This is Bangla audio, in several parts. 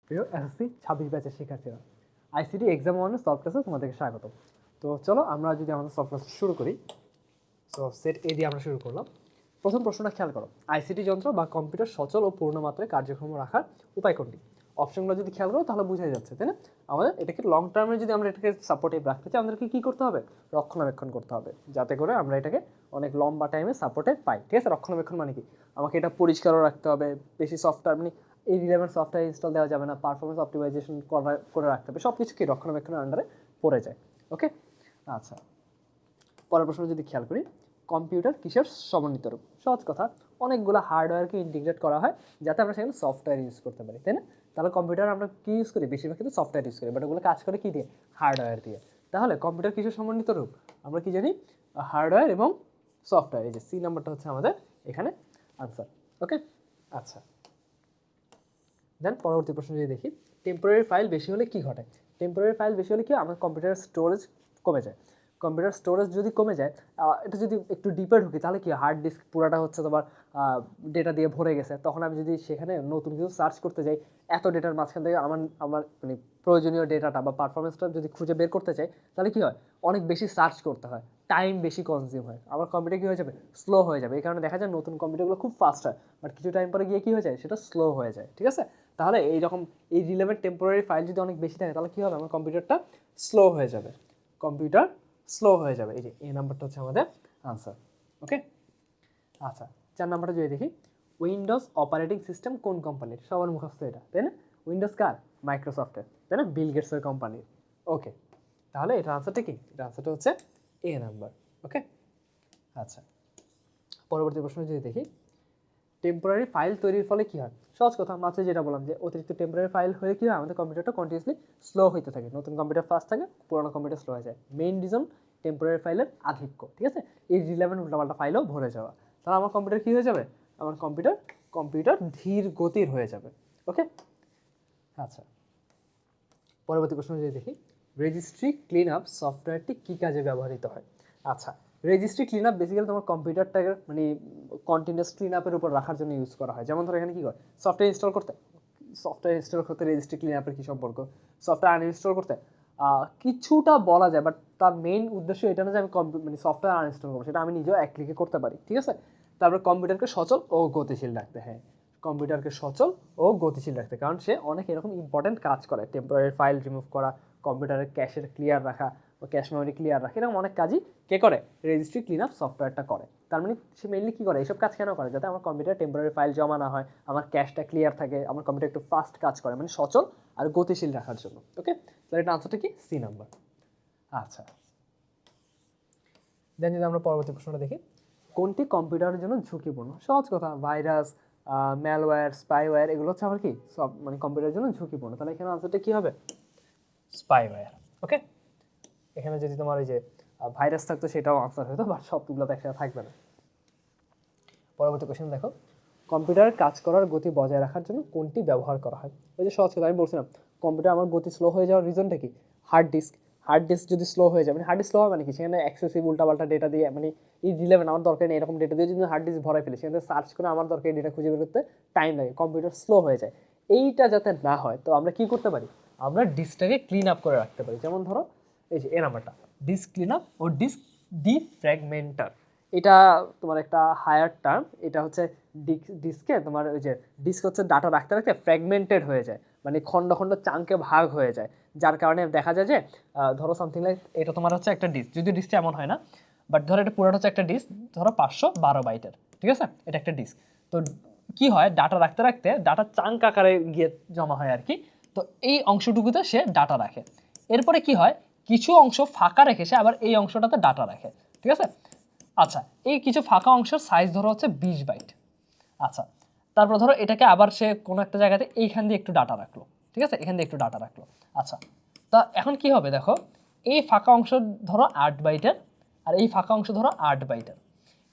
প্রিয় এসএসসি 26 ব্যাচের শিক্ষার্থীরা, আইসিটি এক্সাম ওয়ানের সলভ ক্লাসে তোমাদেরকে স্বাগত। তো চলো আমরা যদি আমাদের সলভ ক্লাস শুরু করি। সো সেট এ দিয়ে আমরা শুরু করলাম। প্রথম প্রশ্নটা খেয়াল করো, আইসিটি যন্ত্র বা কম্পিউটার সচল ও পূর্ণমাত্রায় কার্যক্ষম রাখার উপায় কোনটি? অপশনগুলো যদি খেয়াল করো তাহলে বোঝাই যাচ্ছে, তাই না? আমাদের এটাকে লং টার্মে যদি আমরা এটাকে সাপোর্টিভ রাখতে চাই, আমাদেরকে কী করতে হবে? রক্ষণাবেক্ষণ করতে হবে, যাতে করে আমরা এটাকে অনেক লম্বা টাইমে সাপোর্টে পাই। ঠিক আছে, রক্ষণাবেক্ষণ মানে কি? আমাকে এটা পরিষ্কারও রাখতে হবে, বেশি সফটওয়্যার মানে ইরিলেভেন্ট সফটওয়্যার ইনস্টল দেওয়া যাবে না, পারফরমেন্স অপটিমাইজেশন করে রাখতে হবে, সব কিছু কি রক্ষণাবেক্ষণের আন্ডারে পড়ে যায়। ওকে, আচ্ছা, পরের প্রশ্ন যদি খেয়াল করি, কম্পিউটার কিসের সমন্বিত রূপ? সহজ কথা, অনেকগুলো হার্ডওয়্যারকে ইন্টিগ্রেট করা হয় যাতে আমরা সেখানে সফটওয়্যার ইউজ করতে পারি, তাই না? তাহলে কম্পিউটার আমরা কি ইউজ করি? বেশিরভাগ কিন্তু সফটওয়্যার ইউজ করি, বাট ওগুলো কাজ করে কি দিয়ে? হার্ডওয়্যার দিয়ে। তাহলে কম্পিউটার কিসের সমন্বিত রূপ? আমরা কি জানি? হার্ডওয়্যার এবং সফটওয়্যার। এই যে সি নাম্বারটা হচ্ছে আমাদের এখানে আনসার। ওকে, আচ্ছা, দেন পরবর্তী প্রশ্ন যদি দেখি, টেম্পোরারি ফাইল বেশি হলে কি ঘটে? টেম্পোরারি ফাইল বেশি হলে কি আমার কম্পিউটারের স্টোরেজ কমে যায়। কম্পিউটার স্টোরেজ যদি কমে যায়, এটা যদি একটু ডিপে ঢুকি তাহলে কি হার্ড ডিস্ক পুরাটা হচ্ছে তোমার ডেটা দিয়ে ভরে গেছে, তখন আমি যদি সেখানে নতুন কিছু সার্চ করতে যাই, এত ডেটার মাঝখান থেকে আমার আমার মানে প্রয়োজনীয় ডেটাটা বা পারফরমেন্সটা যদি খুঁজে বের করতে চাই, তাহলে কি হয়? অনেক বেশি সার্চ করতে হয়, টাইম বেশি কনজিউম হয়, আমার কম্পিউটার কী হয়ে যাবে? স্লো হয়ে যাবে। এই কারণে দেখা যায় নতুন কম্পিউটারগুলো খুব ফাস্ট হয়, বাট কিছু টাইম পরে গিয়ে কী হয়ে যায়? সেটা স্লো হয়ে যায়। ঠিক আছে, তাহলে এইরকম এই রিলেভেন্ট টেম্পোরারি ফাইল যদি অনেক বেশি থাকে তাহলে কী হবে? আমার কম্পিউটারটা স্লো হয়ে যাবে, কম্পিউটার স্লো হয়ে যাবে। এই যে এই নাম্বারটা হচ্ছে আমাদের আনসার। ওকে, আচ্ছা, 4 নাম্বারটা যদি দেখি, উইন্ডোজ অপারেটিং সিস্টেম কোন কোম্পানির? সবার মুখস্থ এটা, তাই না? উইন্ডোজ কার? মাইক্রোসফটের, তাই না? বিল গেটসের কোম্পানির। ওকে, তাহলে এটার আনসারটা কি? এটা আনসারটা হচ্ছে এ নাম্বার। ওকে, আচ্ছা, পরবর্তী প্রশ্ন যদি দেখি, টেম্পোরারি ফাইল তৈরির ফলে কী হয়? সহজ কথা, মাত্র যেটা বললাম যে অতিরিক্ত টেম্পোরারি ফাইল হয়ে কী হয়? আমাদের কম্পিউটারটা কন্টিনিউসলি স্লো হইতে থাকে, নতুন কম্পিউটার ফাস্ট থাকে, পুরোনো কম্পিউটার স্লো হয়ে যায়। মেইন রিজন টেম্পোরারি ফাইলের আধিক্য। ঠিক আছে, এই রিলেভেন্ট উল্টাপাল্টা ফাইলও ভরে যাওয়া। তাহলে আমার কম্পিউটার কী হয়ে যাবে? আমার কম্পিউটার ধীর গতির হয়ে যাবে। ওকে, আচ্ছা, পরবর্তী প্রশ্ন যদি দেখি, রেজিস্ট্রি ক্লিন আপ সফটওয়্যারটি কী কাজে ব্যবহৃত হয়? আচ্ছা, রেজিস্ট্রি ক্লিন আপ বেসিক্যালি তোমার কম্পিউটারটাকে মানে কন্টিনিউয়াস ক্লিন আপের উপর রাখার জন্য ইউজ করা হয়। যেমন ধরো এখানে কী করে? সফটওয়্যার ইনস্টল করতে রেজিস্ট্রি ক্লিন আপের কী সম্পর্ক? সফটওয়্যার আনইনস্টল করতে কিছুটা বলা যায়, বাট তার মেইন উদ্দেশ্য এটা না যে আমি মানে সফটওয়্যার আনইনস্টল করবো, সেটা আমি নিজেও এক ক্লিকে করতে পারি। ঠিক আছে, তারপরে কম্পিউটারকে সচল ও গতিশীল রাখতে। হ্যাঁ, কম্পিউটারকে সচল ও গতিশীল রাখতে, কারণ সে অনেক এরকম ইম্পর্টেন্ট কাজ করে, টেম্পোরারি ফাইল রিমুভ করা, কম্পিউটারের ক্যাশের ক্লিয়ার রাখা বা ক্যাশ মেমোরি ক্লিয়ার রাখা, এরকম অনেক কাজই কে করে? রেজিস্ট্রি ক্লিন আপ সফটওয়্যারটা করে। তার মানে সে মেইনলি কী করে? এইসব কাজ কেন করে? যাতে আমার কম্পিউটারে টেম্পোরারি ফাইল জমা না হয়, আমার ক্যাশটা ক্লিয়ার থাকে, আমার কম্পিউটার একটু ফাস্ট কাজ করে, মানে সচল আর গতিশীল রাখার জন্য। ওকে, তাহলে এটা আনসারটা কি? C number. আচ্ছা, দেন যদি আমরা পরবর্তী প্রশ্নটা দেখি, কোনটি কম্পিউটারের জন্য ঝুঁকিপূর্ণ? সহজ কথা, ভাইরাস, ম্যালওয়্যার, স্পাইওয়্যার, এগুলো হচ্ছে আবার কি সব মানে কম্পিউটারের জন্য ঝুঁকিপূর্ণ। তাহলে এখানে আনসারটা কী হবে? স্পাইওয়্যার। ওকে, এখানে যদি তোমার ওই যে ভাইরাস থাকতো সেটাও আনসার হতো, বাট সবগুলো তো একসাথে থাকবে না। পরবর্তী কোয়েশ্চেন দেখো, কম্পিউটার কাজ করার গতি বজায় রাখার জন্য কোনটি ব্যবহার করা হয়? ওই যে সহজ কথা আমি বলছিলাম, কম্পিউটার আমার গতি স্লো হয়ে যাওয়ার রিজনটা কি? হার্ড ডিস্ক যদি স্লো হয়ে যায়, মানে হার্ড ডিস্ক স্লো হবে মানে কি? সেখানে এক্সেসিভ উল্টাপাল্টা ডেটা দিয়ে, মানে এই রিলেভেন্ট আমার দরকার নেই এরকম ডেটা দিয়ে যদি হার্ড ডিস্ক ভরাই ফেলি, সেখানে সার্চ করে আমার দরকার এই ডেটা খুঁজে বের করতে টাইম লাগে, কম্পিউটার স্লো হয়ে যায়। এইটা যাতে না হয় তো আমরা কি করতে পারি? আমরা ডিস্কটাকে ক্লিন আপ করে রাখতে পারি। যেমন ধরো এই যে এ নাম্বারটা, ডিস্ক ক্লিন আপ ও ডিস্ক ডিফ্র্যাগমেন্টার, এটা তোমার একটা হায়ার টার্ম। এটা হচ্ছে ডিস্কে তোমার ওই যে ডিস্ক হচ্ছে ডাটা রাখতে রাখতে ফ্র্যাগমেন্টেড হয়ে যায়, মানে খণ্ড খণ্ড চাঙ্কে ভাগ হয়ে যায়, যার কারণে দেখা যায় যে ধরো সামথিং লাইক এটা তোমার হচ্ছে একটা ডিস্ক, যদিও ডিস্কটা এমন হয় না, বাট ধরো এটা পুরোটা হচ্ছে একটা ডিস্ক, ধরো 512 বাইটের। ঠিক আছে, এটা একটা ডিস্ক। তো কি হয়, ডাটা রাখতে রাখতে ডাটা চাঙ্ক আকারে গিয়ে জমা হয় আর কি। তো এই অংশটুকুতে সে ডাটা রাখে। এরপরে কি হয়, কিছু অংশ ফাঁকা রেখে সে আবার এই অংশটাতে ডাটা রাখে। ঠিক আছে, আচ্ছা, এই কিছু ফাঁকা অংশের সাইজ ধরো হচ্ছে 20 বাইট। আচ্ছা, তারপর ধরো এটাকে আবার সে কোনো একটা জায়গাতে এইখান দিয়ে একটু ডাটা রাখলো। ঠিক আছে, এখান দিয়ে একটু ডাটা রাখলো। আচ্ছা, তা এখন কি হবে দেখো, এই ফাঁকা অংশ ধরো 8 বাইটের আর এই ফাঁকা অংশ ধরো 8 বাইটের,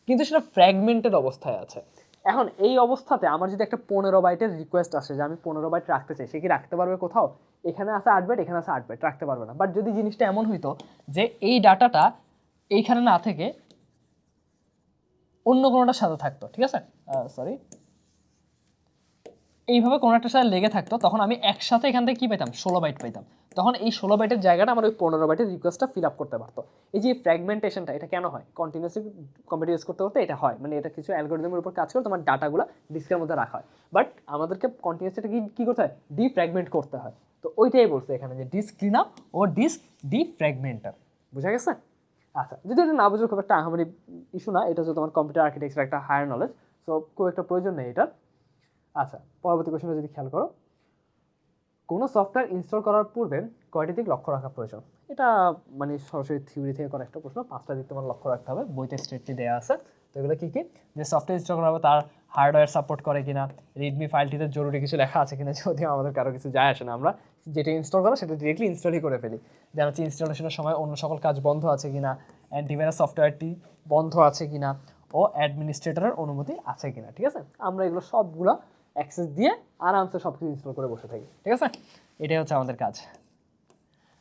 কিন্তু সেটা ফ্র্যাগমেন্টেড অবস্থায় আছে। এখন এই অবস্থাতে আমার যদি একটা 15 বাইটের রিকোয়েস্ট আসে যে আমি 15 বাইট রাখতে চাই, সে কি রাখতে পারবে? কোথাও এখানে আছে 8 বাইট, এখানে আছে 8 বাইট, রাখতে পারবে না। বাট যদি জিনিসটা এমন হইতো যে এই ডাটাটা এইখানে না থেকে অন্য কোনোটার সাথে থাকতো, ঠিক আছে, সরি, এইভাবে কোনো একটা সাথে লেগে থাকতো, তখন আমি একসাথে এখান থেকে কী পেতাম, 16 বাইট পেতাম। তখন এই 16 বাইটের জায়গাটা আমার ওই 15 বাইটের রিকোয়েস্টটা ফিল আপ করতে পারতো। এই যে ফ্র্যাগমেন্টেশনটা, এটা কেন হয়? কন্টিনিউসলি কম্পিউটার ইউজ করতে করতে এটা হয়, মানে এটা কিছু অ্যালগোরিদমের উপর কাজ করে তোমার ডাটাগুলো ডিস্কের মধ্যে রাখা হয়। বাট আমাদেরকে কন্টিনিউসলি এটা কী করতে হয়, ডিফ্র্যাগমেন্ট করতে হয়। তো ওইটাই বলছে এখানে যে ডিস্ক ক্লিন আপ ও ডিস্ক ডিফ্র্যাগমেন্টার। বুঝা গেছে? আচ্ছা, যদি এটা না বুঝো খুব একটা আহামরি ইস্যু না, এটা হচ্ছে তোমার কম্পিউটার আর্কিটেকচার একটা হায়ার নলেজ, সো খুব একটা প্রয়োজন নেই এটার। আচ্ছা, পরবর্তী কোশ্চেনটা যদি খেয়াল করো, কোনো সফটওয়্যার ইনস্টল করার পূর্বে কয়টি দিক লক্ষ্য রাখা প্রয়োজন? এটা মানে সরাসরি থিওরি থেকে করা একটা প্রশ্ন, 5টা দিক তোমার লক্ষ্য রাখতে হবে, বইতে স্ট্রেটলি দেওয়া আছে। তো এগুলো কী কী? যে সফটওয়্যার ইনস্টল করা হবে তার হার্ডওয়্যার সাপোর্ট করে কিনা, রিডমি ফাইলটিতে জরুরি কিছু লেখা আছে কিনা, যদিও আমাদের কারো কিছু যায় আসে না, আমরা যেটা ইনস্টল করো সেটা ডিরেক্টলি ইনস্টলই করে ফেলি। যেন হচ্ছে ইনস্টলেশনের সময় অন্য সকল কাজ বন্ধ আছে কিনা, অ্যান্টিভাইরাস সফটওয়্যারটি বন্ধ আছে কিনা, ও অ্যাডমিনিস্ট্রেটরের অনুমতি আছে কিনা। ঠিক আছে, আমরা এগুলো সবগুলো অ্যাক্সেস দিয়ে আরামসে সব কিছু ইনস্টল করে বসে থাকি। ঠিক আছে, এটাই হচ্ছে আমাদের কাজ।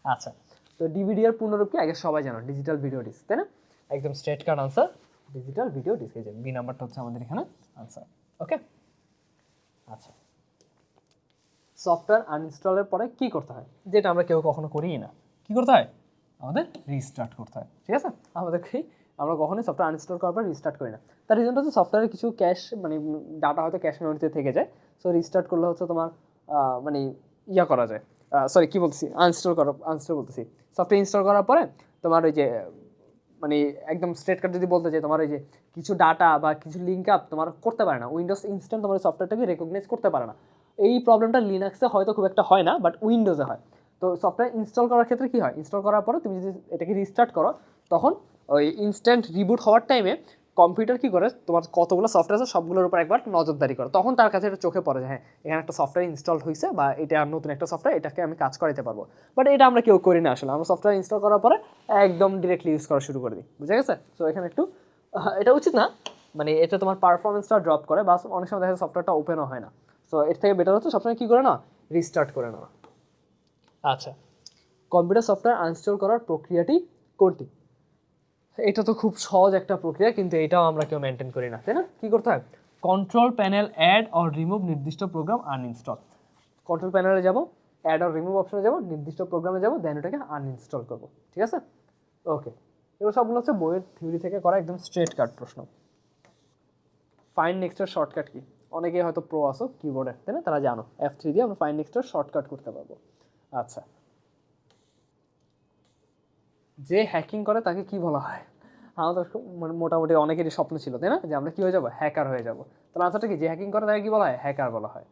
আচ্ছা, তো ডিভিডি এর পূর্ণরূপ কি আগে সবাই জানো, ডিজিটাল ভিডিও ডিস্ক, তাই না? একদম স্ট্রেট কাট আনসার, ডিজিটাল ভিডিও ডিস্ক। এই যে বি নাম্বারটা হচ্ছে আমাদের এখানে আনসার। ওকে, আচ্ছা, সফটওয়্যার আনইনস্টলের পরে কি করতে হয়, যেটা আমরা কেউ কখনো করিই না? কি করতে হয়? আমাদের রিস্টার্ট করতে হয়। ঠিক আছে, আমাদেরকে আমরা কখনোই সফটওয়্যার আনইনস্টল করার পর রিস্টার্ট করি না। তার রিজনটা হচ্ছে সফটওয়্যারের কিছু ক্যাশ মানে ডাটা হয়তো ক্যাশ মেমোরিতে থেকে যায়। সো রিস্টার্ট করলে হচ্ছে তোমার মানে ইয়া করা যায়, সরি কী বলতেছি, আনইনস্টল বলতেছি। সফটওয়্যার ইনস্টল করার পরে তোমার ওই যে মানে একদম স্ট্রেট কাট যদি বলতে চাই, তোমার ওই যে কিছু ডাটা বা কিছু লিঙ্ক আপ তোমার করতে পারে না, উইন্ডোজ ইনস্ট্যান্ট তোমার সফটওয়্যারটাকে রেকগনাইজ করতে পারে না। এই প্রবলেমটা লিনাক্সে হয়তো খুব একটা হয় না, বাট উইন্ডোজে হয়। তো সফটওয়্যার ইনস্টল করার ক্ষেত্রে কী হয়, ইনস্টল করার পরে তুমি যদি এটাকে রিস্টার্ট করো, তখন ওই ইনস্ট্যান্ট রিবুট হওয়ার টাইমে কম্পিউটার কী করে, তোমার কতগুলো সফটওয়্যার আছে সবগুলোর উপর একবার নজরদারি করে, তখন তার কাছে এটা চোখে পড়ে যে হ্যাঁ এখানে একটা সফটওয়্যার ইনস্টল হয়েছে বা এটা নতুন একটা সফটওয়্যার, এটাকে আমি কাজ করাতে পারবো। বাট এটা আমরা কেউ করি না আসলে, আমরা সফটওয়্যার ইনস্টল করার পরে একদম ডিরেক্টলি ইউজ করা শুরু করে দিই। বুঝা গেছে? সো এখানে একটু এটা উচিত না, মানে এটা তোমার পারফরমেন্সটা ড্রপ করে, বা অনেক সময় দেখা যায় সফটওয়্যারটা ওপেনও হয় না। সো এর থেকে বেটার হচ্ছে সবসময় কী করে না, রিস্টার্ট করে নেওয়া। আচ্ছা, কম্পিউটার সফটওয়্যার আনইনস্টল করার প্রক্রিয়াটি কোনটি? এটা তো খুব সহজ একটা প্রক্রিয়া, কিন্তু এটাও আমরা কেউ মেনটেন করি না, তাই না? কী করতে হয়, control panel add or remove নির্দিষ্ট প্রোগ্রাম আনইনস্টল। কন্ট্রোল প্যানেলে যাব, অ্যাড অর রিমুভ অপশনে যাব, নির্দিষ্ট প্রোগ্রামে যাব, দেন ওটাকে আনইনস্টল করব। ঠিক আছে, ওকে। এগুলো সবগুলো হচ্ছে বইয়ের থিওরি থেকে করা একদম স্ট্রেট কাট প্রশ্ন। Find নেক্সটের shortcut key? অনেকে হয়তো প্রো আসো কিবোর্ডে, তাই না? তারা জানো F3 দিয়ে আমরা ফাইন্ড নেক্সটের শর্টকাট করতে পারবো। আচ্ছা, যে হ্যাকিং করে তাকে কি বলা হয়? আমাদের মানে মোটামুটি অনেকেরই স্বপ্ন ছিল, তাই না, যে আমরা কি হয়ে যাবো, হ্যাকার হয়ে যাবো। তার আনসারটা কি, যে হ্যাকিং করে তাকে কি বলা হয়, হ্যাকার বলা হয়।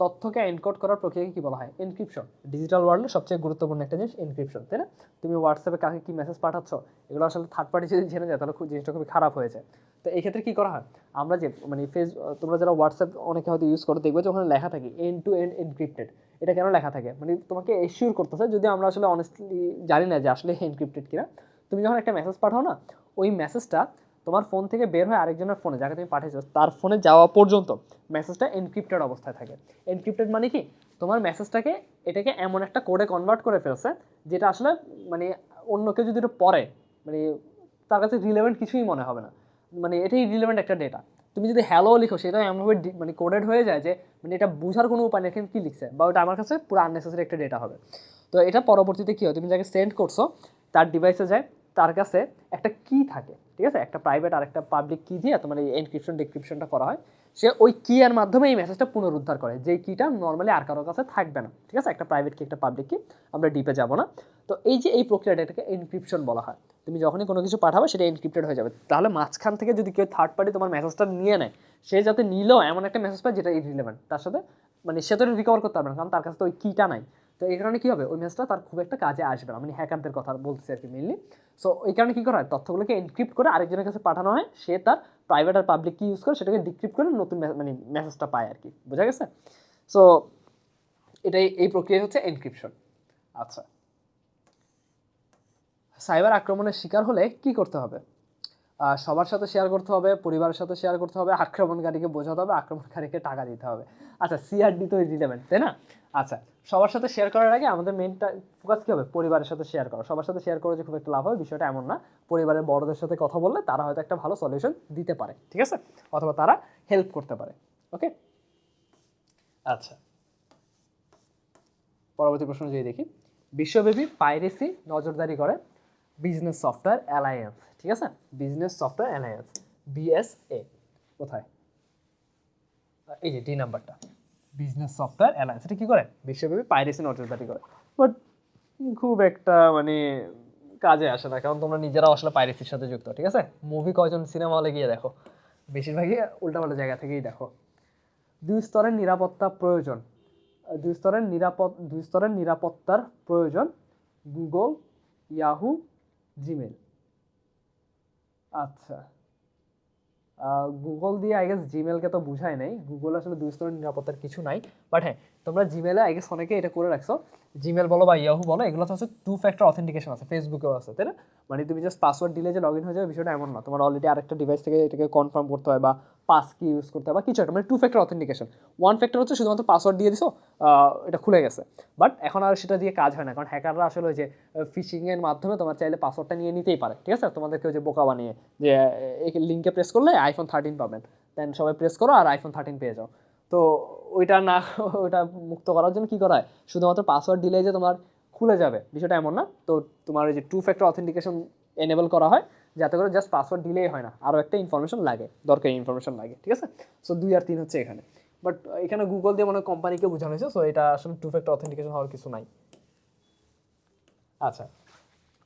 তথ্যকে এনকোড করার প্রক্রিয়াকে কি বলা হয়, এনক্রিপশন। ডিজিটাল ওয়ার্ল্ডে সবচেয়ে গুরুত্বপূর্ণ একটা জিনিস এনক্রিপশন, তাই না? তুমি হোয়াটসঅ্যাপে কাকে কি মেসেজ পাঠাচ্ছ, এগুলো আসলে থার্ড পার্টি যদি জেনে যায় তাহলে খুব জিনিসটা খুবই খারাপ হয়ে যায়। তো এই ক্ষেত্রে কী করা হয়, আমরা যে মানে তোমরা যারা হোয়াটসঅ্যাপ অনেকে হয়তো ইউজ করো, দেখবে যে ওখানে লেখা থাকে এন্ড টু এন্ড এনক্রিপ্টেড। এটা কেন লেখা থাকে, মানে তোমাকে এশিওর করতেছে, যদি আমরা আসলে অনেস্টলি জানি না যে আসলে এনক্রিপ্টেড কিনা। তুমি যখন একটা মেসেজ পাঠাও না, ওই মেসেজটা তোমার ফোন থেকে বের হয়ে আরেকজনের ফোনে, যাকে তুমি পাঠিয়েছো তার ফোনে যাওয়া পর্যন্ত মেসেজটা এনক্রিপ্টেড অবস্থায় থাকে। এনক্রিপ্টেড মানে কি, তোমার মেসেজটাকে এটাকে এমন একটা কোডে কনভার্ট করে ফেলছে, যেটা আসলে মানে অন্য কেউ যদি এটা পড়ে, মানে তার কাছে রিলেভেন্ট কিছুই মনে হবে না, মানে এটাই রিলেভেন্ট একটা ডেটা। তুমি যদি হ্যালো লিখো, সেটা এমনভাবে মানে কোডেড হয়ে যায় যে মানে এটা বোঝার কোনো উপায় নেই এখানে কী লিখছে, বা ওটা আমার কাছে পুরো আননেসেসারি একটা ডেটা হবে। তো এটা পরবর্তীতে কী হয়, তুমি যাকে সেন্ড করছো তার ডিভাইসে যায়, তার কাছে একটা কি থাকে, ঠিক আছে, একটা প্রাইভেট আর একটা পাবলিক কি দিয়ে তোমার এই এনক্রিপশন ডিক্রিপশনটা করা হয়। সে ওই কি এর মাধ্যমে এই মেসেজটা পুনরুদ্ধার করে, যেই কিটা নর্মালি আর কারোর কাছে থাকবে না। ঠিক আছে, একটা প্রাইভেট কি একটা পাবলিক কি, আমরা ডিপে যাব না। তো এই যে এই প্রক্রিয়াটা, এটাকে এনক্রিপশন বলা হয়। তুমি যখনই কোনো কিছু পাঠাবে সেটা এনক্রিপ্টেড হয়ে যাবে, তাহলে মাঝখান থেকে যদি কেউ থার্ড পার্টি তোমার মেসেজটা নিয়ে নেয়, সে যাতে নিলেও এমন একটা মেসেজ পায় যেটা ইররিলেভেন্ট, তার সাথে মানে সে তো রিকভার করতে পারবে না, কারণ তার কাছে তো ওই কিটা নাই। তো এই কারণে কী হবে, ওই মেসেজটা তার খুব একটা কাজে আসবে না, মানে হ্যাকারদের কথা বলতেছি আর কি মেনলি। সো এই কারণে কী করা হয়, তথ্যগুলোকে এনক্রিপ্ট করে আরেকজনের কাছে পাঠানো হয়, সে তার প্রাইভেট আর পাবলিক কি ইউজ করে সেটাকে ডিক্রিপ্ট করে নতুন মানে মেসেজটা পায় আর কি। বোঝা গেছে? সো এটাই, এই প্রক্রিয়া হচ্ছে এনক্রিপশন। আচ্ছা, সাইবার আক্রমণের শিকার হলে কি করতে হবে? সবার সাথে শেয়ার করতে হবে, পরিবারের সাথে শেয়ার করতে হবে, আক্রমণকারীকে বোঝাতে হবে, আক্রমণকারীকে টাকা দিতে হবে। আচ্ছা, সিআরডি তো রিলেভেন্ট, তাই না? আচ্ছা, সবার সাথে শেয়ার করার আগে আমাদের মেনটা ফোকাস কী হবে, পরিবারের সাথে শেয়ার করা। সবার সাথে শেয়ার করে যে খুব একটা লাভ হবে বিষয়টা এমন না। পরিবারের বড়দের সাথে কথা বললে তারা হয়তো একটা ভালো সলিউশন দিতে পারে, ঠিক আছে, অথবা তারা হেল্প করতে পারে। ওকে, আচ্ছা, পরবর্তী প্রশ্ন যদি দেখি, বিশ্বব্যাপী পাইরেসি নজরদারি করে বিজনেস সফটওয়্যার অ্যালায়েন্স, ঠিক আছে, বিজনেস সফটওয়্যার অ্যালায়েন্স, বিএসএ, কোথায়? এই যে ডি নাম্বারটা, বিজনেস সফটওয়্যার অ্যালায়েন্স, এটা কি করে? বিশ্বব্যাপী পাইরেসি নজরদারি করে। বাট খুব একটা মানে কাজে আসে না, কারণ তোমরা নিজেরাও আসলে পাইরেসির সাথে যুক্ত, ঠিক আছে? মুভি কয়জন সিনেমা হলে গিয়ে দেখো? বেশিরভাগই উল্টাপাল্টা জায়গা থেকেই দেখো। দুই স্তরের নিরাপত্তা প্রয়োজন, দুই স্তরের নিরাপত্তার প্রয়োজন গুগল, ইয়াহু, জিমেল। আচ্ছা, গুগল দিয়ে আই গেস জিমেলকে তো বুঝায় নাই, গুগল আসলে দুই স্তরের নিরাপত্তার কিছু নাই। বাট হ্যাঁ, তোমরা জিমেলে আই গেস অনেকে এটা করে রাখছো, জিমেল বলো বা ইয়াহু বলো, এগুলো তো হচ্ছে 2 ফ্যাক্টর অথেন্টিকেশন আছে, ফেসবুকেও আছে, তাই না? মানে তুমি জাস্ট পাসওয়ার্ড দিলে যে লগ ইন হয়ে যাবে বিষয়টা এমন না, তোমার অলরেডি আরেকটা ডিভাইস থেকে এটাকে কনফার্ম করতে হয় বা পাস কি ইউজ করতে হয় বা কিছু একটা, মানে 2 ফ্যাক্টর অথেন্টিকেশন। 1 ফ্যাক্টর হচ্ছে শুধুমাত্র পাসওয়ার্ড দিয়ে দিছো, এটা খুলে গেছে। বাট এখন আর সেটা দিয়ে কাজ হয় না, কারণ হ্যাকাররা আসলে ওই যে ফিশিংয়ের মাধ্যমে তোমার চাইলে পাসওয়ার্ডটা নিয়ে নিতেই পারে, ঠিক আছে? তোমাদেরকে ওই যে বোকা বানিয়ে যে এই লিঙ্কে প্রেস করলে আইফোন 13 পাবেন, দেন সবাই প্রেস করো আর আইফোন 13 পেয়ে যাও। তো ওইটা না, ওইটা মুক্ত করার জন্য কী করা হয়, শুধুমাত্র পাসওয়ার্ড দিলে যে তোমার খুলে যাবে বিষয়টা এমন না। তো তোমার ওই যে 2 ফ্যাক্টর অথেন্টিকেশন এনেবল করা হয়, যাতে করে জাস্ট পাসওয়ার্ড দিলেই হয় না, আরও একটা ইনফরমেশন লাগে, দরকারি ইনফরমেশন লাগে, ঠিক আছে? সো 2 আর 3 হচ্ছে এখানে। বাট এখানে গুগল দিয়ে মনে কোম্পানিকে বোঝানো হয়েছে, সো এটা আসলে 2 ফ্যাক্টর অথেন্টিকেশন হওয়ার কিছু নাই। আচ্ছা,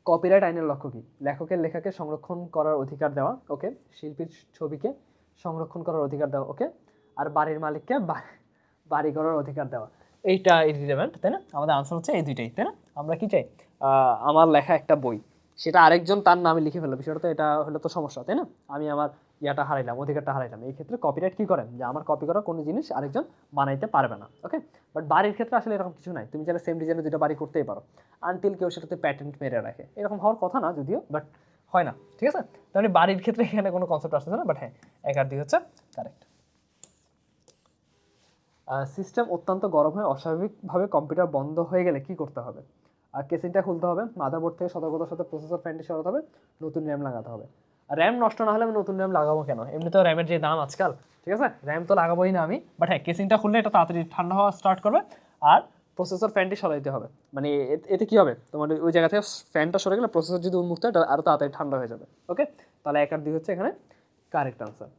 কপিরাইট আইনের লক্ষ্য কী? লেখকের লেখাকে সংরক্ষণ করার অধিকার দেওয়া, ওকে। শিল্পীর ছবিকে সংরক্ষণ করার অধিকার দেওয়া, ওকে। আর বাড়ির মালিককে বাড়ি করার অধিকার দেওয়া। এইটা ইরিলেভেন্ট, তাই না? আমাদের আনসার হচ্ছে এই দুইটাই, তাই না? আমরা কি চাই? আমার লেখা একটা বই, সেটা আরেকজন তার নামে লিখে ফেললো, বিষয়টা তো এটা হলো তো সমস্যা, তাই না? আমি আমার ইয়াটা হারাইলাম, অধিকারটা হারাইলাম। এই ক্ষেত্রে কপিরাইট কী করেন, যে আমার কপি করা কোনো জিনিস আরেকজন বানাইতে পারবে না, ওকে। বাট বাড়ির ক্ষেত্রে আসলে এরকম কিছু নাই, তুমি চাইলে সেম ডিজাইনে দুটো বাড়ি করতেই পারো, আনটিল কেউ সেটাতে প্যাটেন্ট মেরে রাখে। এরকম হওয়ার কথা না যদিও, বাট হয় না, ঠিক আছে? তাহলে বাড়ির ক্ষেত্রে এখানে কোনো কনসেপ্ট আসছে না, বাট হ্যাঁ, 1 আর 2 হচ্ছে কারেক্ট। সিস্টেম অত্যন্ত গরম হয়ে অস্বাভাবিকভাবে কম্পিউটার বন্ধ হয়ে গেলে কি করতে হবে? আর কেসিংটা খুলতে হবে, মাদারবোর্ড থেকে সতর্কতার সাথে প্রসেসর ফ্যানটি সরাতে হবে, নতুন র্যাম লাগাতে হবে। আর র্যাম নষ্ট না হলে আমি নতুন র্যাম লাগাবো কেন? এমনি তো র্যামের যে দাম আজকাল, ঠিক আছে, র্যাম তো লাগাবোই না আমি। বাট হ্যাঁ, কেসিংটা খুললে এটা তাড়াতাড়ি ঠান্ডা হওয়া স্টার্ট করবে, আর প্রসেসর ফ্যানটি সরাইতে হবে। মানে এতে কি হবে, তোমার ওই জায়গা থেকে ফ্যানটা সরে গেলে প্রসেসর যদি উন্মুক্ত হয়, এটা আরও তাড়াতাড়ি ঠান্ডা হয়ে যাবে, ওকে। তাহলে 1 আর 2 হচ্ছে এখানে কারেক্ট আনসার।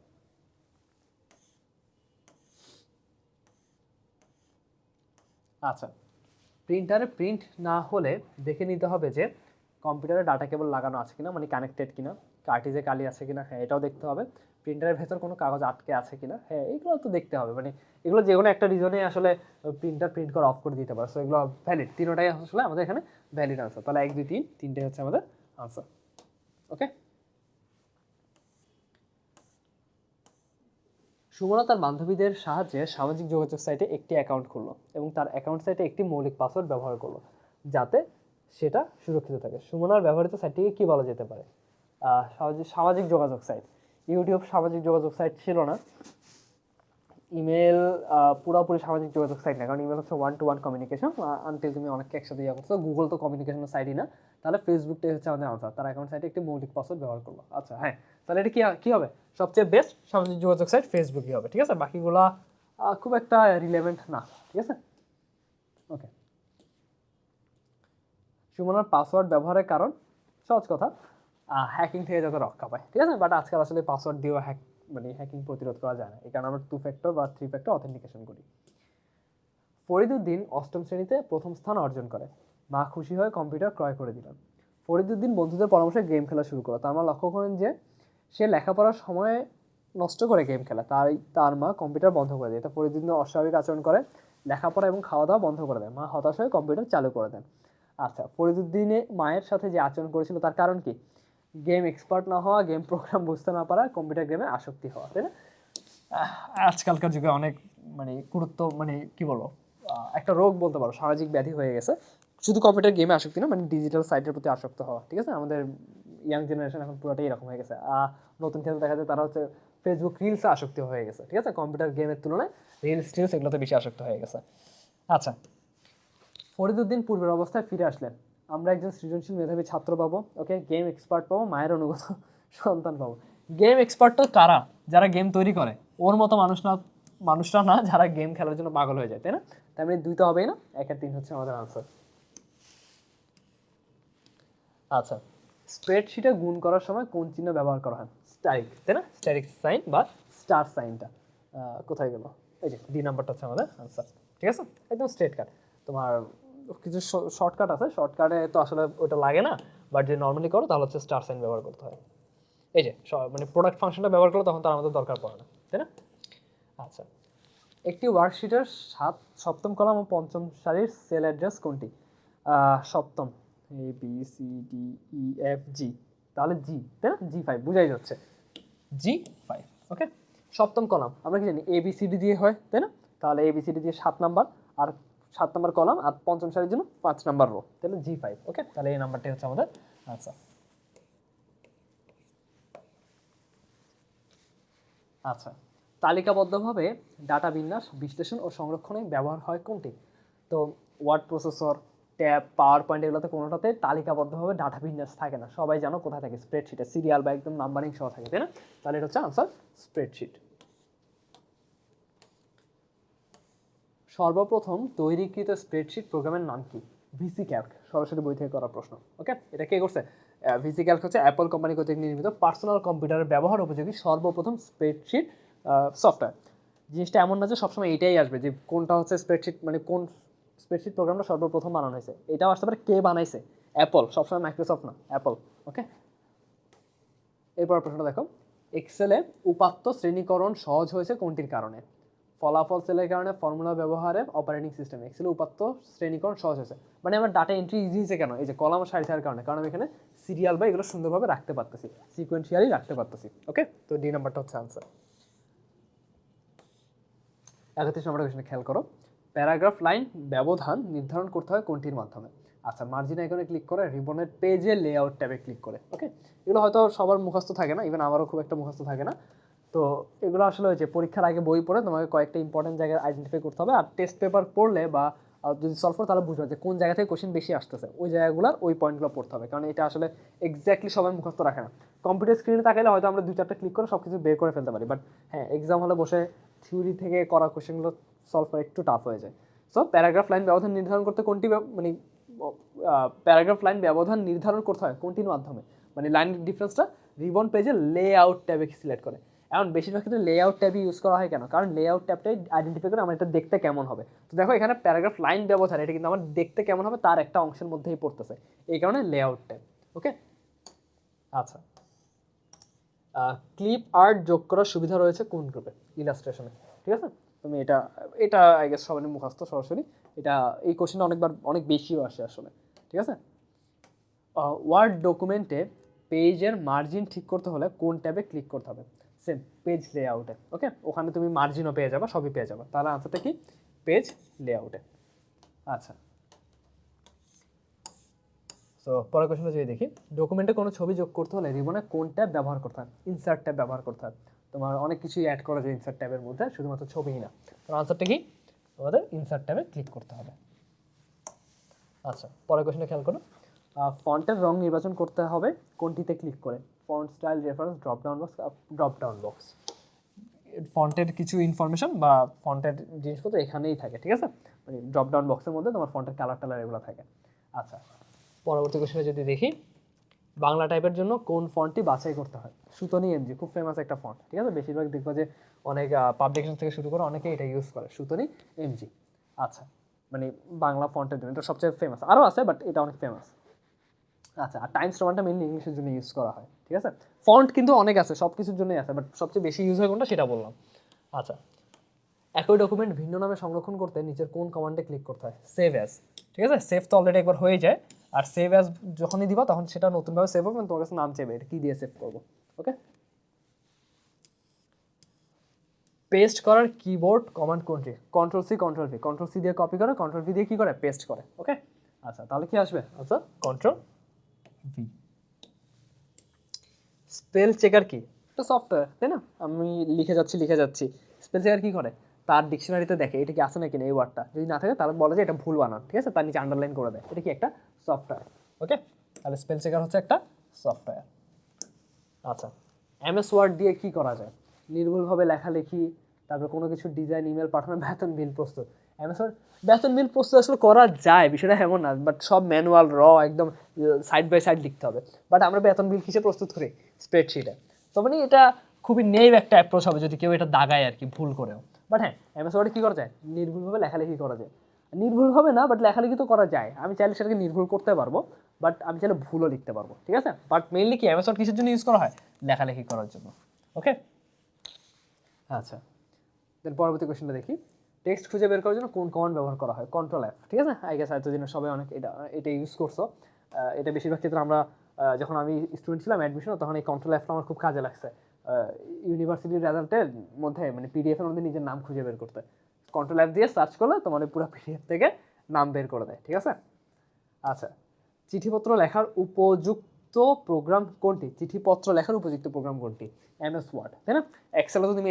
আচ্ছা, প্রিন্টারে প্রিন্ট না হলে দেখে নিতে হবে যে কম্পিউটারে ডাটা কেবল লাগানো আছে কিনা, মানে কানেক্টেড কিনা, কার্টিজে কালি আছে কিনা, হ্যাঁ এটাও দেখতে হবে। প্রিন্টারের ভেতর কোনো কাগজ আটকে আছে কিনা, হ্যাঁ এগুলো তো দেখতে হবে। মানে এগুলো যে কোনো একটা রিজনে আসলে প্রিন্টার প্রিন্ট করা অফ করে দিতে পারে, সো এগুলো ভ্যালিড, তিনোটাই আসলে আমাদের এখানে ভ্যালিড আনসার। তাহলে 1 2 3 তিনটে হচ্ছে আমাদের আনসার, ওকে। সুমনা তার বান্ধবীদের সাহায্যে সামাজিক যোগাযোগ সাইটে একটি অ্যাকাউন্ট খুললো এবং তার অ্যাকাউন্ট সাইটে একটি মৌলিক পাসওয়ার্ড ব্যবহার করলো, যাতে সেটা সুরক্ষিত থাকে। সুমনার ব্যবহৃত সাইটটিকে কী বলা যেতে পারে? সামাজিক যোগাযোগ সাইট। ইউটিউব সামাজিক যোগাযোগ সাইট ছিল না। ইমেল পুরোপুরি সামাজিক যোগাযোগ সাইট না, কারণ ইমেল হচ্ছে 1-to-1 কমিউনিকেশন, আনটিল তুমি অনেককে একসাথে ইয়ে করছো। গুগল তো কমিউনিকেশনের সাইটই না। তাহলে ফেসবুকটাই হচ্ছে আমাদের আনসার, তার অ্যাকাউন্ট সাইটে একটি মৌলিক পাসওয়ার্ড ব্যবহার করলো। আচ্ছা হ্যাঁ, তাহলে এটা কি হবে? সবচেয়ে বেস্ট সামাজিক যোগাযোগ সাইট ফেসবুকই হবে, ঠিক আছে? বাকিগুলা খুব একটা রিলেভেন্ট না, ঠিক আছে, ওকে। সুমনার পাসওয়ার্ড ব্যবহারের কারণ সহজ কথা, হ্যাকিং থেকে যাতে রক্ষা পায়, ঠিক আছে? বাট আজকাল আসলে পাসওয়ার্ড দিয়েও মানে হ্যাকিং প্রতিরোধ করা যায় না, এই কারণে আমরা 2 ফ্যাক্টর বা 3 ফ্যাক্টর অথেন্টিকেশন করি। ফরিদুদ্দিন 8ম শ্রেণীতে প্রথম স্থান অর্জন করে, মা খুশি হয়ে কম্পিউটার ক্রয় করে দিলেন। ফরিদুদ্দিন বন্ধুদের পরামর্শে গেম খেলা শুরু করলো, তার মা লক্ষ্য করেন যে সে লেখাপড়ার সময় নষ্ট করে গেম খেলা, তার মা কম্পিউটার বন্ধ করে দেয়। এটা ফরিদুদ্দিন অস্বাভাবিক আচরণ করে, লেখাপড়া এবং খাওয়া দাওয়া বন্ধ করে দেয়। মা হতাশ হয়ে কম্পিউটার চালু করে দেন। আচ্ছা, ফরিদুদ্দিনে মায়ের সাথে যে আচরণ করেছিল তার কারণ কি? গেম এক্সপার্ট না হওয়া, গেম প্রোগ্রাম বুঝতে না পারা, কম্পিউটার গেমে আসক্তি হওয়া, তাই না? আজকালকার যুগে অনেক মানে গুরুত্ব, মানে কি বলবো, একটা রোগ বলতে পারো, সামাজিক ব্যাধি হয়ে গেছে। শুধু কম্পিউটার গেমে আসক্তি না, মানে ডিজিটাল সাইটের প্রতি আসক্ত হওয়া, ঠিক আছে? আমাদের ইয়াং জেনারেশন এখন পুরোটাই এরকম হয়ে গেছে। নতুন ক্ষেত্রে দেখা যায় তারা হচ্ছে ফেসবুক রিলসে আসক্তি হয়ে গেছে, ঠিক আছে? কম্পিউটার গেমের তুলনায় রিলস টিলস এগুলোতে বেশি আসক্ত হয়ে গেছে। আচ্ছা, ফরিদুদ্দিন পূর্বের অবস্থায় ফিরে আসলেন, আমরা একজন সৃজনশীল মেধাবী ছাত্র পাবো, ওকে, গেম এক্সপার্ট পাবো, মায়ের অনুগত সন্তান পাবো। গেম এক্সপার্ট তো কারা? যারা গেম তৈরি করে, ওর মতো মানুষ না মানুষরা না যারা গেম খেলার জন্য পাগল হয়ে যায়, তাই না? তাই মানে 2 তো হবেই না, 1 আর 3 হচ্ছে আমাদের আনসার। আচ্ছা, স্প্রেডশিটে গুণ করার সময় কোন চিহ্ন ব্যবহার করা হয়? স্টারিক, তাই না? স্টারিক সাইন বা স্টার সাইনটা কোথায় গেল? এই যে ডি নাম্বারটা হচ্ছে আমাদের আনসার, ঠিক আছে? একদম স্ট্রেট কাট। তোমার কিছু শর্টকাট আছে, শর্টকাটে তো আসলে ওটা লাগে না, বাট যদি নর্মালি করো তাহলে হচ্ছে স্টার সাইন ব্যবহার করতে হয়। এই যে মানে প্রোডাক্ট ফাংশনটা ব্যবহার করলে তখন তার আমাদের দরকার পড়ে না, তাই না? আচ্ছা, একটি ওয়ার্কশিটের সপ্তম কলাম ও পঞ্চম সারির সেল অ্যাড্রেস কোনটি? সপ্তম, A B C D E F G, তাহলে জি, তাই না? G5 বুঝাই যাচ্ছে, G5। ওকে, সপ্তম কলাম আমরা কি জানি এ বি সি ডি দিয়ে হয়, তাই না? তাহলে এ বি সি ডি দিয়ে 7 নাম্বার, আর 7 নাম্বার কলাম, আর পঞ্চম সারির জন্য 5 নাম্বার রো, তাহলে G5। ওকে, তাহলে এই নাম্বারটাই হচ্ছে আমাদের আনসার। আচ্ছা, তালিকাবদ্ধভাবে ডাটা বিন্যাস, বিশ্লেষণ ও সংরক্ষণে ব্যবহার হয় কোনটি? তো word processor, tab, PowerPoint, এগুলোতে কোনোটাতে তালিকাবদ্ধভাবে ডাটা বিন্যাস থাকে না। সবাই জানো কোথায় থাকে? স্প্রেডশিটে, সিরিয়াল বা একদম নাম্বারিং সহ থাকে, তাই না? তাহলে এটা হচ্ছে আনসার, স্প্রেডশিট। সর্বপ্রথম তৈরিকৃত স্প্রেডশিট প্রোগ্রামের নাম কি? ভিসি ক্যালক, সরাসরি বই থেকে করা প্রশ্ন। ওকে, এটা কে করছে? ভিসি ক্যালক হচ্ছে অ্যাপল কোম্পানি কর্তৃক নির্মিত পার্সোনাল কম্পিউটারের ব্যবহার উপযোগী সর্বপ্রথম স্প্রেডশিট সফটওয়্যার। জিনিসটা এমন না যে সবসময় এইটাই আসবে যে কোনটা হচ্ছে স্প্রেডশিট, মানে কোন স্প্রেডশিট প্রোগ্রামটা সর্বপ্রথম বানানো হয়েছে, এটাও আসতে পারে কে বানাইছে, অ্যাপল, সবসময় মাইক্রোসফট না, অ্যাপল। ওকে, এরপর প্রশ্নটা দেখো, এক্সেলে উপাত্ত শ্রেণীকরণ সহজ হয়েছে কোনটির কারণে? ফলাফল সেলের কারণে, ফর্মুলা ব্যবহারে, অপারেটিং সিস্টেম। এক্সেলে উপাত্ত শ্রেণীকরণ সহজ হয়েছে মানে আমার ডাটা এন্ট্রি ইজি হয়েছে কেন? এই যে কলাম সারি থাকার কারণে, কারণ আমি এখানে সিরিয়াল বা এগুলো সুন্দরভাবে রাখতে পারতেছি, সিকোয়েন্সিয়ালি রাখতে পারতেছি। ওকে, তো ডি নাম্বারটা হচ্ছে আনসার। 31 নম্বর কোশ্চেনে খেয়াল করো, প্যারাগ্রাফ লাইন ব্যবধান নির্ধারণ করতে হয় কোনটির মাধ্যমে? আচ্ছা, মার্জিন আইকনে ক্লিক করে, রিবনের পেজে লেআউট ট্যাবে ক্লিক করে। ওকে, এগুলো হয়তো সবার মুখস্থ থাকে না, ইভেন আমারও খুব একটা মুখস্থ থাকে না। তো এগুলো আসলে হচ্ছে পরীক্ষার আগে বই পড়ে তোমাকে কয়েকটা ইম্পর্টেন্ট জায়গায় আইডেন্টিফাই করতে হবে, আর টেস্ট পেপার পড়লে বা যদি সলভ করো তাহলে বুঝবে যে কোন জায়গা থেকে কোশ্চেন বেশি আসতেছে, ওই জায়গাগুলোর ওই পয়েন্টগুলো পড়তে হবে, কারণ এটা আসলে এক্স্যাক্টলি সবাই মুখস্থ রাখে না। কম্পিউটার স্ক্রিনে তাকাইলে হয়তো আমরা 2-4টা ক্লিক করে সব কিছু বের করে ফেলতে পারি, বাট হ্যাঁ, এক্সাম হলে বসে থিওরি থেকে করা কোশ্চেনগুলো সলভ করা একটু টাফ হয়ে যায়। সো প্যারাগ্রাফ লাইন ব্যবধান নির্ধারণ করতে কোনটি মানে প্যারাগ্রাফ লাইন ব্যবধান নির্ধারণ করতে হয় কোনটির মাধ্যমে? মানে লাইন ডিফারেন্সটা রিবন পেজে লেআউট ট্যাবে সিলেক্ট করে। এখন বেশিরভাগ ক্ষেত্রে লেআউট ট্যাবই ইউজ করা হয় কেন? কারণ লেআউট ট্যাবটাই আইডেন্টিফাই করে আমার এটা দেখতে কেমন হবে। তো দেখো এখানে প্যারাগ্রাফ লাইন ব্যবধান, এটা কিন্তু আমার দেখতে কেমন হবে তার একটা অংশের মধ্যেই পড়তেছে, এই কারণে লেআউট ট্যাব। ওকে, আচ্ছা, ক্লিপ আর্ট যোগ করার সুবিধা রয়েছে কোন গ্রুপে? ইলাস্ট্রেশনে, ঠিক আছে? তুমি এটা এটা আই গেস সবারই মুখস্থ সরাসরি, এটা এই কোশ্চেনটা অনেক বেশিও আসে আসলে, ঠিক আছে? ওয়ার্ড ডকুমেন্টে পেজের মার্জিন ঠিক করতে হলে কোন ট্যাবে ক্লিক করতে হবে? Same, page লেআউটে। ওকে, ওখানে তুমি মার্জিনও পেয়ে যাবে, সবই পেয়ে যাবে, তাহলে আনসারটা কি? পেজ লেআউটে। আচ্ছা, তো পরের কোশ্চেনটা যদি দেখি, ডকুমেন্টে কোনো ছবি যোগ করতে হলে রিবনে কোন ট্যাব ব্যবহার করতে হয়? ইনসার্ট ট্যাব ব্যবহার করতে হয়। তোমার অনেক কিছুই অ্যাড করা যায় ইনসার্ট ট্যাবের মধ্যে, শুধুমাত্র ছবিই না। তো আনসারটা কি? আমাদের ইনসার্ট ট্যাবে ক্লিক করতে হবে। আচ্ছা, পরের কোশ্চেনটা খেয়াল করো, ফন্টের রং নির্বাচন করতে হবে কোনটিতে ক্লিক করে? Font style, reference, drop down box. ফন্টের কিছু ইনফরমেশন বা ফন্টের জিনিসপত্র এখানেই থাকে, ঠিক আছে? মানে ড্রপ ডাউন বক্সের মধ্যে তোমার ফন্টের কালার টালার এগুলো থাকে। আচ্ছা, পরবর্তী কোশ্চেনে যদি দেখি, বাংলা টাইপের জন্য কোন ফন্টটি বাছাই করতে হয়? সুতনি এমজি, খুব ফেমাস একটা ফন্ট, ঠিক আছে? বেশিরভাগ দেখবা যে অনেক পাবলিকেশন থেকে শুরু করে অনেকে এটা ইউজ করে, সুতনি এমজি। আচ্ছা, মানে বাংলা ফন্টের জন্য এটা সবচেয়ে ফেমাস, আরও আছে বাট এটা অনেক ফেমাস। আচ্ছা, আর টাইমস রোমানটা মেনলি ইংলিশের জন্য ইউজ করা হয়, ঠিক আছে? ফন্ট কিন্তু অনেক আছে, সব কিছুর জন্যই আছে, বাট সবচেয়ে বেশি ইউজ হয় কোনটা সেটা বললাম। আচ্ছা, একই ডকুমেন্ট ভিন্ন নামে সংরক্ষণ করতে নিচের কোন কমান্ডে ক্লিক করতে হয়? সেভ অ্যাজ, ঠিক আছে? সেভ তো অলরেডি একবার হয়ে যায়, আর সেভ অ্যাজ যখনই দিবা তখন সেটা নতুনভাবে সেভ হবে, তোমার কাছে নাম চাইবে, এটা কী দিয়ে সেভ করবো। ওকে, পেস্ট করার কিবোর্ড কমান্ড কোনটি? Control C, control V. Control C দিয়ে কপি করে, কন্ট্রোল ভি দিয়ে কী করে? পেস্ট করে। ওকে, আচ্ছা, তাহলে কি আসবে? আচ্ছা, কন্ট্রোল ভি। স্পেল চেকার কি? একটা সফটওয়্যার, তাই না? আমি লিখে যাচ্ছি, স্পেল চেকার কি করে? তার ডিকশনারিতে দেখে এটা কি আছে নাকি না, এই ওয়ার্ডটা যদি না থাকে তাহলে বলে যে এটা ভুল বানান, ঠিক আছে? তার নিচে আন্ডারলাইন করে দেয়, এটা কি একটা সফটওয়্যার। ওকে, তাহলে স্পেল চেকার হচ্ছে একটা সফটওয়্যার। আচ্ছা, এমএস ওয়ার্ড দিয়ে কি করা যায়? নির্ভুলভাবে লেখালেখি, তারপরে কোনো কিছু ডিজাইন ইমেল পাঠানো, বেতন বিল প্রস্তুত। এমএস ওয়ার্ড বেতন বিল প্রস্তুত আসলে করা যায়, বিষয়টা এমন না, বাট সব ম্যানুয়াল একদম সাইড বাই সাইড লিখতে হবে। বাট আমরা বেতন বিল কিসে প্রস্তুত করি? স্প্রেডশিটে। তো মানে এটা খুবই নেই একটা অ্যাপ্রোচ হবে যদি কেউ এটা দাগায় আর কি, ভুল করেও। বাট হ্যাঁ, এমএস ওয়ার্ডে কী করা যায়? নির্ভুলভাবে লেখালেখি করা যায়। নির্ভুল হবে না, বাট লেখালেখি তো করা যায়। আমি চাইলে সেটাকে নির্ভুল করতে পারবো, বাট আমি চাইলে ভুলও লিখতে পারবো, ঠিক আছে? বাট মেইনলি কি এমএস ওয়ার্ড কিসের জন্য ইউজ করা হয়? লেখালেখি করার জন্য। ওকে, আচ্ছা। দেন পরবর্তী কোয়েশ্চেনটা দেখি। টেক্সট খুঁজে বের করার জন্য কোন কমান্ড ব্যবহার করা হয়? কন্ট্রোল এফ, ঠিক আছে? আই গেস এতদিন সবাই অনেক এটা ইউজ করছো। এটা বেশিরভাগ ক্ষেত্রে আমরা যখন আমি স্টুডেন্ট ছিলাম অ্যাডমিশন, তখন এই কন্ট্রোল এফটা আমার খুব কাজে লাগছে। ইউনিভার্সিটির রেজাল্টের মধ্যে মানে পিডিএফ এর মধ্যে নিজের নাম খুঁজে বের করতে কন্ট্রোল এফ দিয়ে সার্চ করলে তোমার পুরো পিডিএফ থেকে নাম বের করে দেয়, ঠিক আছে? আচ্ছা, চিঠিপত্র লেখার উপযুক্ত প্রোগ্রাম কোনটি? চিঠিপত্র লেখার উপযুক্ত প্রোগ্রাম কোনটি? এমএস ওয়ার্ড, তাই না? এক্সেলে তো তুমি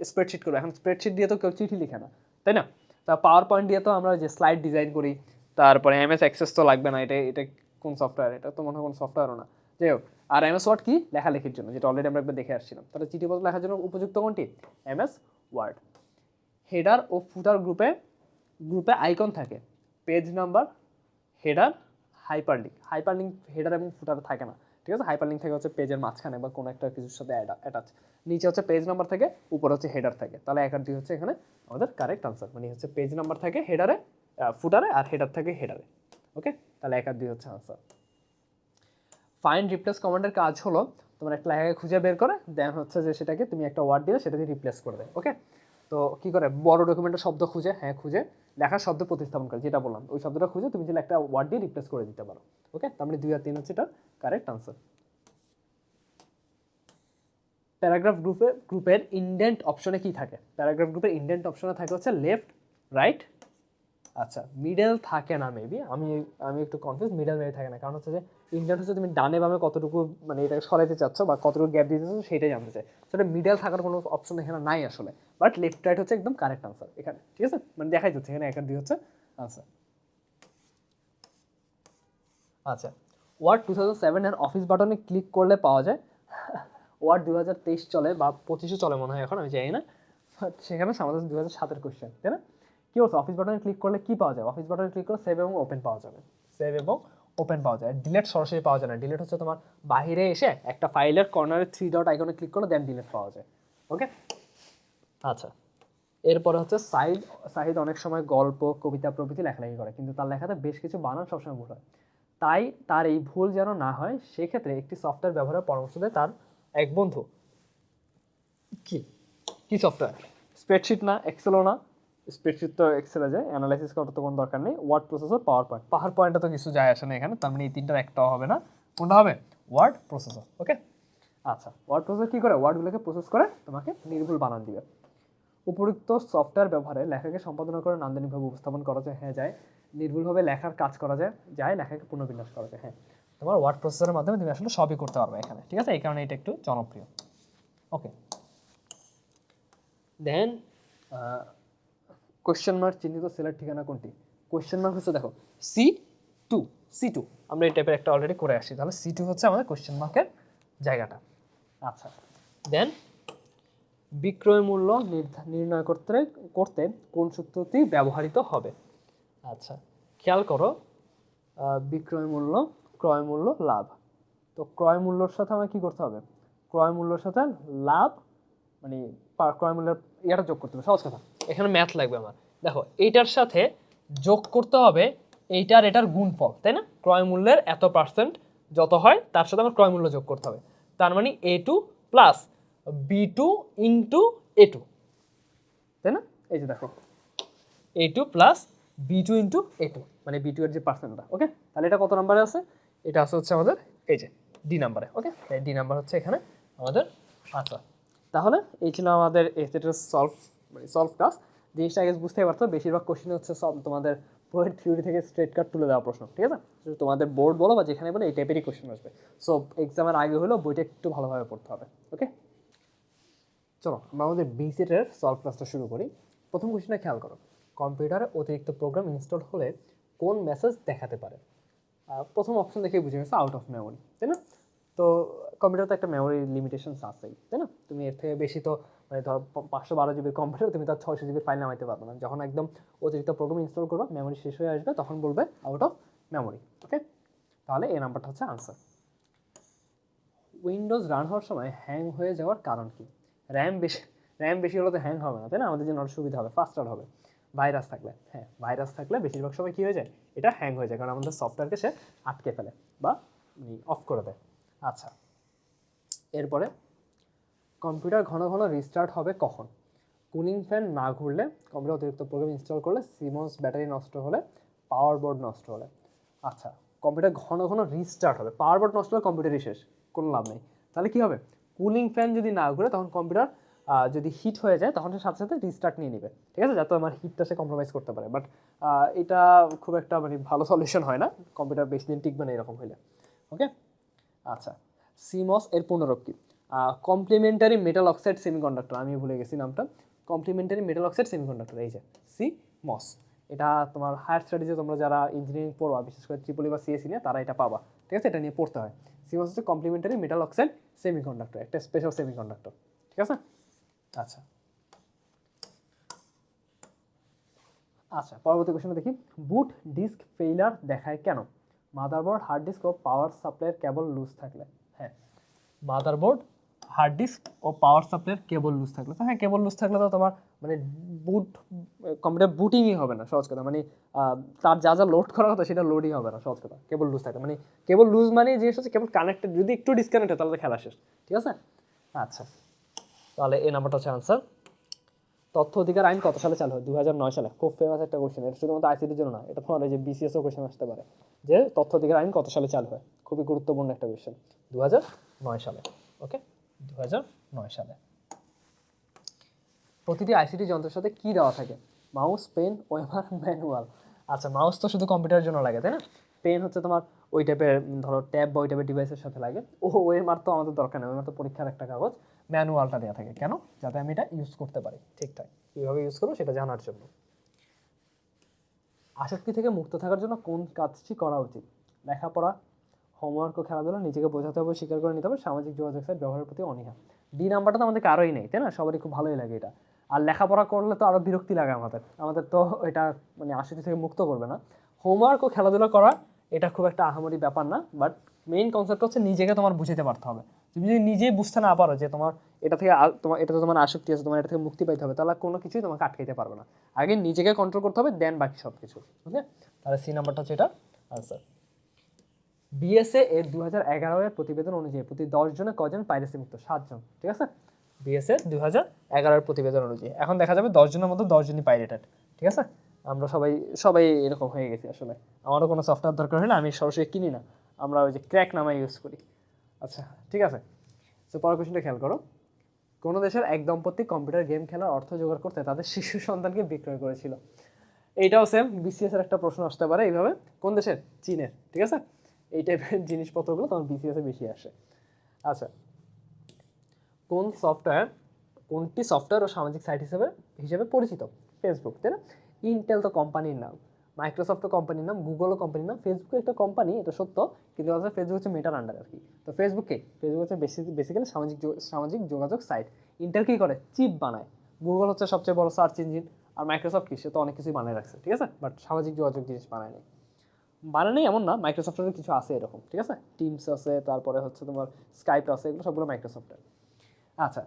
স্প্রেডশিট করো, এখন স্প্রেডশিট দিয়ে তো কেউ চিঠি লিখে না, তাই না? তা পাওয়ার পয়েন্ট দিয়ে তো আমরা যে স্লাইড ডিজাইন করি, তারপরে এমএস অ্যাক্সেস তো লাগবে না। এটা কোন সফটওয়্যার? এটা তো মনে হয় কোন সফটওয়্যারও না। যাই হোক, আর এমএস ওয়ার্ড কি? লেখালেখির জন্য, যেটা অলরেডি আমরা একবার দেখে আসছিলাম। তাহলে চিঠিপত্র লেখার জন্য উপযুক্ত কোনটি? MS Word. হেডার ও ফুটার গ্রুপে আইকন থাকে, page number, header, hyperlink header এবং ফুটারে থাকে না, ঠিক আছে? হাইপারলিঙ্ক থাকে হচ্ছে পেজের মাঝখানে বা কোনো একটা কিছুর সাথে অ্যাটাচ। নিচে হচ্ছে পেজ নাম্বার থাকে, উপরে হচ্ছে হেডার থাকে। তাহলে 1 আর 2 হচ্ছে এখানে আমাদের কারেক্ট আনসার। মানে হচ্ছে পেজ নাম্বার থাকে হেডারে, ফুটারে, আর হেডার থাকে হেডারে। ওকে, তাহলে 1 আর 2 হচ্ছে আনসার। ফাইন্ড রিপ্লেস কমান্ডের কাজ হলো তোমার একটা লেখাকে খুঁজে বের করে দেন হচ্ছে যে সেটাকে তুমি একটা ওয়ার্ড দিলে সেটাকে রিপ্লেস করে দেয়। ওকে, তো কী করে? বড় ডকুমেন্টের শব্দ খুঁজে, হ্যাঁ খুঁজে লেখার শব্দ প্রতিস্থাপন করে, যেটা বললাম ওই শব্দটা খুঁজে তুমি যদি একটা ওয়ার্ড দিয়ে রিপ্লেস করে দিতে পারো। ওকে, তার মানে 2 আর 3 হচ্ছে এটার কারেক্ট আনসার। প্যারাগ্রাফ গ্রুপের ইন্ডেন্ট অপশনে কি থাকে? প্যারাগ্রাফ গ্রুপের ইন্ডেন্ট অপশনে থাকে হচ্ছে লেফট, রাইট, আচ্ছা মিডল থাকে না মেবি, আমি একটু কনফিউজ। মিডল মেবি থাকে না, কারণ হচ্ছে যে ইন্ডেন্ট হচ্ছে তুমি ডানে বামে কতটুকু মানে এটাকে সরাইতে চাচ্ছ বা কতটুকু গ্যাপ দিতে চাচ্ছ সেটাই জানতে চাই। সেটা মিডল থাকার কোনো অপশন এখানে নাই আসলে, বাট লেফট রাইট হচ্ছে একদম কারেক্ট আনসার এখানে, ঠিক আছে? মানে দেখাই যাচ্ছে এখানে 1 আর 2 হচ্ছে আনসার। আচ্ছা, ওয়ার্ড 2007 এর অফিস বাটনে ক্লিক করলে পাওয়া যায়। ওয়ার্ড 2023 চলে বা 25 চলে মনে হয় এখন, আমি জানি না। সেখানে আমাদের 2007-এর কোয়েশ্চেন, তাই না? কি বলছে? অফিস বাটনে ক্লিক করলে কি পাওয়া যায়? অফিস বাটনে ক্লিক করলে সেভ এবং ওপেন পাওয়া যাবে। সেভ এবং ওপেন পাওয়া যায়। ডিলেট সরাসরি পাওয়া যায় না। ডিলেট হচ্ছে তোমার বাইরে এসে একটা ফাইলের কর্নারে 3 ডট আইকনে ক্লিক করলে দেন ডিলেট পাওয়া যায়। ওকে, আচ্ছা। এরপরে হচ্ছে সাহিদ অনেক সময় গল্প, কবিতা প্রভৃতি লেখালেখি করে, কিন্তু তার লেখাতে বেশ কিছু বানান সবসময় ভুল হয়। তাই তার এই ভুল যেন না হয় সেক্ষেত্রে একটি সফটওয়্যার ব্যবহারের পরামর্শ দেয় তার এক বন্ধু। কি কি সফটওয়্যার? স্প্রেডশিট না, এক্সেলও না। স্প্রেডশিট তো এক্সেলে যায়, অ্যানালাইসিস করার তো কোনো দরকার নেই। ওয়ার্ড প্রসেসর, পাওয়ার পয়েন্টটা তো কিছু যায় আসে না এখানে, তার মানে এই তিনটার একটাও হবে না। কোনটা হবে? Word processor. ওকে, আচ্ছা। ওয়ার্ড প্রসেসর কী করে? ওয়ার্ডগুলোকে প্রসেস করে তোমাকে নির্ভুল বানান দিবে। উপযুক্ত সফটওয়্যার ব্যবহারে লেখাকে সম্পাদনা করে নান্দনিকভাবে উপস্থাপন করা যায়, হ্যাঁ যায়। নির্ভুলভাবে লেখার কাজ করা যায় লেখাকে পুনর্বিন্যাস করা যায়, হ্যাঁ। তোমার ওয়ার্ড প্রসেসরের মাধ্যমে তুমি আসলে সবই করতে পারবে এখানে, ঠিক আছে? এই কারণে এটা একটু জনপ্রিয়। ওকে, দেন কোয়েশ্চেন মার্ক চিহ্নিত সেলের ঠিকানা কোনটি? কোয়েশ্চেন মার্ক হচ্ছে দেখো C2 আমরা এই টাইপের একটা অলরেডি করে আসছি, তাহলে C2 হচ্ছে আমাদের কোয়েশ্চেন মার্কের জায়গাটা। আচ্ছা, দেন বিক্রয় মূল্য নির্ণয় করতে কোন সূত্রটি ব্যবহৃত হবে? আচ্ছা, খেয়াল করো, বিক্রয় মূল্য, ক্রয় মূল্য, লাভ। তো ক্রয় মূল্যর সাথে আমার কি করতে হবে? ক্রয় মূল্যর সাথে লাভ মানে ক্রয় মূল্যের ইয়াটা যোগ করতে হবে। সহজ কথা, এখানে ম্যাথ লাগবে আমার। দেখো, এইটার সাথে যোগ করতে হবে এটার গুণফল, তাই না? ক্রয় মূল্যের এত % যত হয় তার সাথে আমার ক্রয় মূল্য যোগ করতে হবে। তার মানে A2 plus B2 into A2, তাই না? এই যে দেখো, A2 plus B2 into A2 মানে B2 এর যে পার্সেন্টটা। ওকে, তাহলে এটা কত নাম্বারে আছে? এটা আছে হচ্ছে আমাদের এই যে ডি নাম্বারে। ওকে, ডি নাম্বার হচ্ছে এখানে আমাদের আনসার। তাহলে এই ছিল আমাদের এই সেটের সলভ কাজ। জিনিসটা আগে বুঝতেই পারতো, বেশিরভাগ কোশ্চেন হচ্ছে সব তোমাদের বইয়ের থিওরি থেকে স্ট্রেট কাট তুলে দেওয়া প্রশ্ন, ঠিক আছে? তোমাদের বোর্ড বলো বা যেখানে বলো এই টাইপেরই কোশ্চেন আসবে। সো এক্সামের আগে হলেও বইটা একটু ভালোভাবে পড়তে হবে। ওকে, চলো আমরা আমাদের বি সেটের সলভ ক্লাসটা শুরু করি। প্রথম কোশ্চেনটা খেয়াল করো, কম্পিউটারে অতিরিক্ত প্রোগ্রাম ইনস্টল হলে কোন মেসেজ দেখাতে পারে? প্রথম অপশন দেখে বুঝে গেছে আউট অফ মেমোরি, তাই না? তো কম্পিউটার তো একটা মেমোরি লিমিটেশনস আছেই, তাই না? তুমি এর থেকে বেশি তো মানে ধর 512 জিবির কম্পিউটার তুমি তার 600 জিবির ফাইল নামাইতে পারবে না। যখন একদম অতিরিক্ত প্রোগ্রাম ইনস্টল করবে, মেমোরি শেষ হয়ে আসবে, তখন বলবে আউট অফ মেমোরি। ওকে, তাহলে এই নাম্বারটা হচ্ছে আনসার। উইন্ডোজ রান হওয়ার সময় হ্যাং হয়ে যাওয়ার কারণ কি? র্যাম বেশি হলে তো হ্যাং হবে না, তাই না? আমাদের জন্য আরও সুবিধা হবে, ফাস্টার হবে। ভাইরাস থাকলে, হ্যাঁ ভাইরাস থাকলে বেশিরভাগ সময় কী হয়ে যায়, এটা হ্যাং হয়ে যায়, কারণ আমাদের সফটওয়্যারকে সে আটকে ফেলে বা অফ করে দেয়। আচ্ছা, এরপরে কম্পিউটার ঘন ঘন রিস্টার্ট হবে কখন? কুলিং ফ্যান না ঘুরলে, কম্পিউটার অতিরিক্ত প্রোগ্রাম ইনস্টল করলে, সিমন্স ব্যাটারি নষ্ট হলে, পাওয়ার বোর্ড নষ্ট হলে। আচ্ছা, কম্পিউটার ঘন ঘন রিস্টার্ট হবে, পাওয়ার বোর্ড নষ্ট হলে কম্পিউটারই শেষ, কোনো লাভ নেই। তাহলে কী হবে? কুলিং ফ্যান যদি না ঘুরে, তখন কম্পিউটার যদি হিট হয়ে যায়, তখন সে সাথে সাথে রিস্টার্ট নিয়ে নেবে, ঠিক আছে, যাতে আমার হিটটা সে কম্প্রোমাইজ করতে পারে। বাট এটা খুব একটা মানে ভালো সলিউশন হয় না, কম্পিউটার বেশি দিন টিকবে না এরকম হইলে। ওকে, আচ্ছা, সিমস এর পুনরূপ কি? কমপ্লিমেন্টারি মেটাল অক্সাইড সেমিকন্ডাক্টর, আমি ভুলে গেছি নামটা। কমপ্লিমেন্টারি মেটাল অক্সাইড সেমিকন্ডাক্টর, এই যে সিমস। এটা তোমার হায়ার স্টাডিজে তোমরা যারা ইঞ্জিনিয়ারিং পড়বা, বিশেষ করে ট্রিপলি বা সিএসসি নিয়ে, তারা এটা পাবা, ঠিক আছে? এটা নিয়ে পড়তে হয়। সিমস হচ্ছে কমপ্লিমেন্টারি মেটাল অক্সাইড সেমিকন্ডাক্টর, একটা স্পেশাল সেমিকন্ডাক্টর, ঠিক আছে? আচ্ছা আচ্ছা, পরবর্তী কোশ্চেন দেখি। বুট ডিস্ক ফেইলার দেখায় কেন? মাদারবোর্ড, হার্ড ডিস্ক ও পাওয়ার সাপ্লাইয়ের কেবল লুজ থাকলে। হ্যাঁ, মাদারবোর্ড, হার্ড ডিস্ক ও পাওয়ার সাপ্লাইয়ের কেবল লুজ থাকলে। তো হ্যাঁ, কেবল লুজ থাকলে তো তোমার মানে বুট, কম্পিউটার বুটিংই হবে না, সহজ কথা। মানে তার যা যা লোড করা কথা সেটা লোডই হবে না, সহজ কথা। কেবল লুজ থাকলে মানে, কেবল লুজ মানে জিনিস হচ্ছে কেবল কানেক্টেড, যদি একটু ডিসকানেক্ট হয় তাহলে খেলা শেষ, ঠিক আছে? আচ্ছা, তাহলে এই নাম্বারটা হচ্ছে আনসার। তথ্য অধিকার আইন কত সালে চালু হয়? 2009 সালে। খুব ফেমাস একটা কোশ্চেন, এটা শুধুমাত্র আইসিটির জন্য না, এটা তোমার এই যে বিসিএসও কোশ্চেন আসতে পারে, যে তথ্য অধিকার আইন কত সালে চালু হয়। খুবই গুরুত্বপূর্ণ একটা কোশ্চেন, 2009 সালে। ওকে, 2009 সালে। প্রতিটি আইসিটি যন্ত্রের সাথে কি দেওয়া থাকে? মাউস, পেন, ওয়েমার, ম্যানুয়াল। আচ্ছা, মাউস তো শুধু কম্পিউটারের জন্য লাগে, তাই না? পেন হচ্ছে তোমার ওই টাইপের ধরো ট্যাব বা ওই টাইপের ডিভাইসের সাথে লাগে। ওয়েমার তো আমাদের দরকার নেই, ওয়েমার তো পরীক্ষার একটা কাগজ। ম্যানুয়ালটা দেওয়া থাকে কেন? যাতে আমি এটা ইউজ করতে পারি ঠিকঠাক, কীভাবে ইউজ করবো সেটা জানার জন্য। আসক্তি থেকে মুক্ত থাকার জন্য কোন কাজটি করা উচিত? লেখাপড়া, হোমওয়ার্ক ও খেলাধুলা, নিজেকে বোঝাতে হবে, স্বীকার করে নিতে হবে, সামাজিক যোগাযোগ সাইট ব্যবহারের প্রতি অনীহা। ডি নাম্বারটা তো আমাদের কারোই নেই, তাই না? সবারই খুব ভালোই লাগে এটা। আর লেখাপড়া করলে তো আরও বিরক্তি লাগে আমাদের, আমাদের তো এটা মানে আসক্তি থেকে মুক্ত করবে না। হোমওয়ার্ক ও খেলাধুলা করা এটা খুব একটা আহামরি ব্যাপার না, বাট মেইন কনসেপ্ট হচ্ছে নিজেকে তোমার বুঝতে পারতে হবে। তুমি যদি নিজেই বুঝতে না পারো যে তোমার এটা থেকে তোমার এটাতে তোমার আসক্তি আছে, তোমার এটা থেকে মুক্তি পাইতে হবে, তাহলে কোনো কিছুই তোমাকে আটকাইতে পারবে না। আগে নিজেকে কন্ট্রোল করতে হবে, দেন বাকি সব কিছু। ওকে, তাহলে সি নাম্বারটা হচ্ছে এটা আনসার। বিএসএ এর 2011 এর প্রতিবেদন অনুযায়ী প্রতি 10 জনে কজন পাইরেসি মুক্ত? 7 জন, ঠিক আছে? বিএসএ 2011 এর প্রতিবেদন অনুযায়ী এখন দেখা যাবে 10 জনের মধ্যে 10 জনই পাইরেটেড, ঠিক আছে? আমরা সবাই সবাই এরকম হয়ে গেছি আসলে। আমারও কোনো সফটওয়্যার দরকার হলে আমি সরাসরি কিনি না, আমরা ওই যে ক্র্যাক নামে ইউজ করি। আচ্ছা, ঠিক আছে। তো পরের কোশ্চেনটা খেয়াল করো। কোনো দেশের এক দম্পতি কম্পিউটার গেম খেলার অর্থ জোগাড় করতে তাদের শিশু সন্তানকে বিক্রয় করেছিল? এইটাও সেম, বিসিএস এর একটা প্রশ্ন আসতে পারে এইভাবে। কোন দেশের? চীনের, ঠিক আছে? এই টাইপের জিনিসপত্রগুলো তখন বিসিএস এ বেশি আসে। আচ্ছা, কোনটি সফটওয়্যার ও সামাজিক সাইট হিসেবে হিসেবে পরিচিত? ফেসবুক, তাই না? ইন্টেল তো কোম্পানির নাম, মাইক্রোসফটও কোম্পানির নাম, গুগলও কোম্পানির নাম, ফেসবুক একটা কোম্পানি, এটা সত্য, কিন্তু আসলে ফেসবুক হচ্ছে মেটার আন্ডার আর কি। তো ফেসবুক হচ্ছে বেসিক্যালি সামাজিক যোগাযোগ সাইট। ইন্টেল কী করে? চিপ বানায়। গুগল হচ্ছে সবচেয়ে বড় সার্চ ইঞ্জিন। আর মাইক্রোসফট কি? সে তো অনেক কিছুই বানিয়ে রাখছে, ঠিক আছে, বাট সামাজিক যোগাযোগ জিনিস বানায় নেই। বানায় নেই এমন না, মাইক্রোসফটের কিছু আছে এরকম, ঠিক আছে? টিমস আছে, তারপরে হচ্ছে তোমার স্কাইপ আছে, এগুলো সবগুলো মাইক্রোসফটের। আচ্ছা,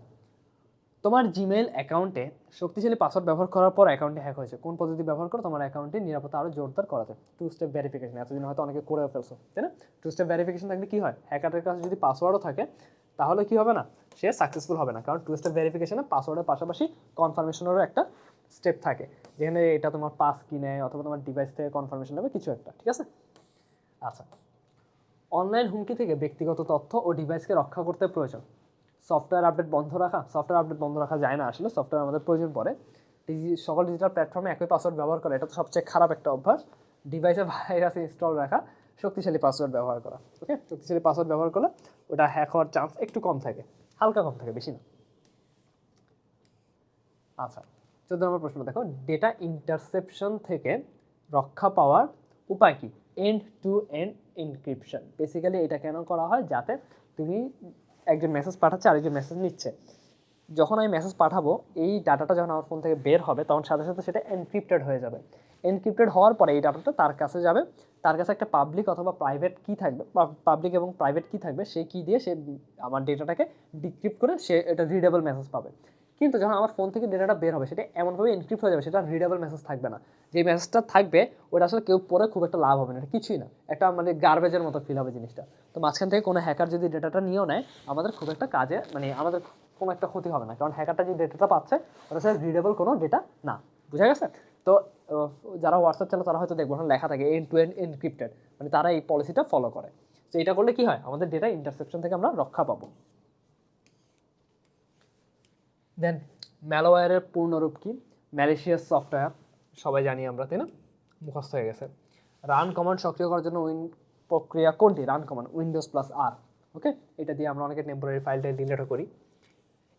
তোমার জিমেইল অ্যাকাউন্টে শক্তিশালী পাসওয়ার্ড ব্যবহার করার পর অ্যাকাউন্টে হ্যাক হয়েছে, কোন পদ্ধতি ব্যবহার করে তোমার অ্যাকাউন্টে নিরাপত্তা আরও জোরদার করা যায়? 2 স্টেপ ভেরিফিকেশন, এতদিন হয়তো অনেকে করেও ফেলছো, তাই না? 2 স্টেপ ভেরিফিকেশন থাকলে কী হয়? হ্যাকারের কাছে যদি পাসওয়ার্ডও থাকে তাহলে কী হবে না, সে সাকসেসফুল হবে না, কারণ 2 স্টেপ ভেরিফিকেশনে পাসওয়ার্ডের পাশাপাশি কনফার্মেশনেরও একটা স্টেপ থাকে, যেখানে এটা তোমার পাস কি নেয় অথবা তোমার ডিভাইস থেকে কনফার্মেশন নেবে কিছু একটা, ঠিক আছে? আচ্ছা, অনলাইন হুমকি থেকে ব্যক্তিগত তথ্য ও ডিভাইসকে রক্ষা করতে প্রয়োজন সফটওয়্যার আপডেট বন্ধ রাখা। সফটওয়্যার আপডেট বন্ধ রাখা যায় না আসলে, সফটওয়্যার আমাদের প্রয়োজন পড়ে। সকল ডিজিটাল প্ল্যাটফর্মে একই পাসওয়ার্ড ব্যবহার করা, এটা তো সবচেয়ে খারাপ একটা অভ্যাস। ডিভাইসে ভাইরাস ইনস্টল রাখা, শক্তিশালী পাসওয়ার্ড ব্যবহার করা। ওকে, শক্তিশালী পাসওয়ার্ড ব্যবহার করলে ওটা হ্যাক হওয়ার চান্স একটু কম থাকে, হালকা কম থাকে, বেশি না। আচ্ছা, 14 নম্বর প্রশ্ন দেখো। ডেটা ইন্টারসেপশন থেকে রক্ষা পাওয়ার উপায় কি? End to end encryption. Basically এটা কেন করা হয়? যাতে তুমি একজন মেসেজ পাঠাচ্ছে আরেকজন মেসেজ নিচ্ছে। যখন আমি মেসেজ পাঠাবো এই ডাটাটা যখন আমার ফোন থেকে বের হবে তখন সাথে সাথে সেটা এনক্রিপ্টেড হয়ে যাবে। এনক্রিপ্টেড হওয়ার পরে এই ডাটাটা তার কাছে যাবে, তার কাছে একটা পাবলিক অথবা প্রাইভেট কি থাকবে, পাবলিক এবং প্রাইভেট কি থাকবে, সেই কি দিয়ে সে আমার ডেটাটাকে ডিক্রিপ্ট করে সে এটা রিডেবল মেসেজ পাবে। কিন্তু যখন আমার ফোন থেকে ডেটাটা বের হবে সেটা এমনভাবে এনক্রিপ্ট হয়ে যাবে, সেটা রিডেবল মেসেজ থাকবে না। যে মেসেজটা থাকবে ওটা আসলে কেউ পরে খুব একটা লাভ হবে না, এটা কিছুই না, একটা মানে গার্বেজের মতো ফিল হবে জিনিসটা। তো মাঝখান থেকে কোনো হ্যাকার যদি ডেটাটা নিয়েও নেয় আমাদের খুব একটা কাজে মানে আমাদের কোনো একটা ক্ষতি হবে না, কারণ হ্যাকারটা যে ডেটাটা পাচ্ছে ওটা আসলে রিডেবল কোনো ডেটা না। বুঝা গেছে? তো যারা হোয়াটসঅ্যাপ চালায় তারা হয়তো দেখবো লেখা থাকে এন্ড টু এন্ড এনক্রিপ্টেড, মানে তারা এই পলিসিটা ফলো করে। তো এটা করলে কি হয়, আমাদের ডেটা ইন্টারসেপশন থেকে আমরা রক্ষা পাবো। দেন ম্যালওয়্যারের পূর্ণরূপ কি? ম্যালিশিয়াস সফটওয়্যার, সবাই জানি আমরা, তাই না? মুখস্থ হয়ে গেছে। রান কমান্ড সক্রিয় করার জন্য প্রক্রিয়া কোনটি? রান কমান্ড, উইন্ডোজ প্লাস আর। ওকে, এটা দিয়ে আমরা অনেকে টেম্পোরারি ফাইলটা ডিলিটও করি।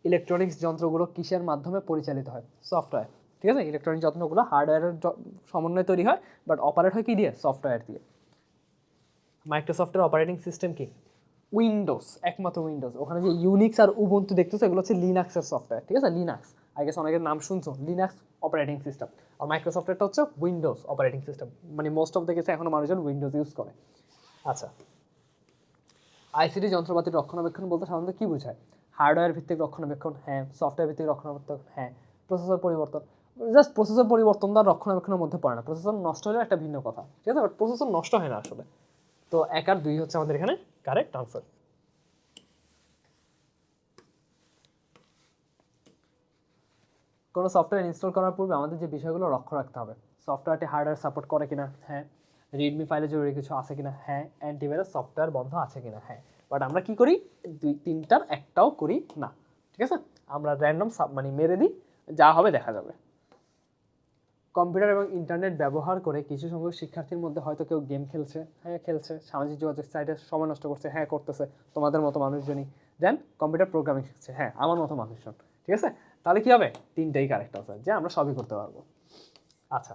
ইলেকট্রনিক্স যন্ত্রগুলো কিসের মাধ্যমে পরিচালিত হয়? সফটওয়্যার। ঠিক আছে, ইলেকট্রনিক যন্ত্রগুলো হার্ডওয়্যারের সমন্বয়ে তৈরি হয়, বাট অপারেট হয় কি দিয়ে? সফটওয়্যার দিয়ে। মাইক্রোসফটের অপারেটিং সিস্টেম কি? উইন্ডোজ, একমাত্র উইন্ডোজ। ওখানে যে ইউনিক্স আর উবুন্টু দেখতেছো এগুলো হচ্ছে লিনাক্সের সফটওয়্যার। ঠিক আছে, লিনাক্স আই গেস অনেকের নাম শুনছো, লিনাক্স অপারেটিং সিস্টেম। আর মাইক্রোসফটেরটা হচ্ছে উইন্ডোজ অপারেটিং সিস্টেম, মানে মোস্ট অফ দ্য কেসে এখনো মানুষজন উইন্ডোজ ইউজ করে। আচ্ছা, আইসিটি যন্ত্রপাতির রক্ষণাবেক্ষণ বলতে সাধারণত কী বোঝায়? হার্ডওয়্যার ভিত্তিক রক্ষণাবেক্ষণ, হ্যাঁ। সফটওয়্যার ভিত্তিক রক্ষণাবেক্ষণ, হ্যাঁ। প্রসেসর পরিবর্তন, জাস্ট প্রসেসর পরিবর্তন তার রক্ষণাবেক্ষণের মধ্যে পড়ে না। প্রসেসর নষ্ট হলে একটা ভিন্ন কথা, ঠিক আছে, বাট প্রসেসর নষ্ট হয় না আসলে। তো 1 আর 2 হচ্ছে আমাদের এখানে কারেক্ট আনসার। কোনো সফটওয়্যার ইনস্টল করার পূর্বে আমাদের যে বিষয়গুলো লক্ষ্য রাখতে হবে, সফটওয়্যারটি হার্ডওয়্যার সাপোর্ট করে কিনা, হ্যাঁ। রিডমি ফাইলে জরুরি কিছু আছে কিনা, হ্যাঁ। অ্যান্টিভাইরাস সফটওয়্যার বন্ধ আছে কিনা, হ্যাঁ। বাট আমরা কি করি, 2-3টার একটাও করি না। ঠিক আছে, আমরা র্যান্ডম মানে মেরে দিই, যা হবে দেখা যাবে। কম্পিউটার এবং ইন্টারনেট ব্যবহার করে কিছু সংখ্যক শিক্ষার্থীর মধ্যে হয়তো কেউ গেম খেলছে, হ্যাঁ খেলছে। সামাজিক যোগাযোগ সাইটে সময় নষ্ট করছে, হ্যাঁ করতেছে, তোমাদের মতো মানুষজনই। দেন কম্পিউটার প্রোগ্রামিং শিখছে, হ্যাঁ আমার মতো মানুষজন। ঠিক আছে, তাহলে কি হবে? 3টাই কারেক্ট আছে, যে আমরা সবই করতে পারবো। আচ্ছা,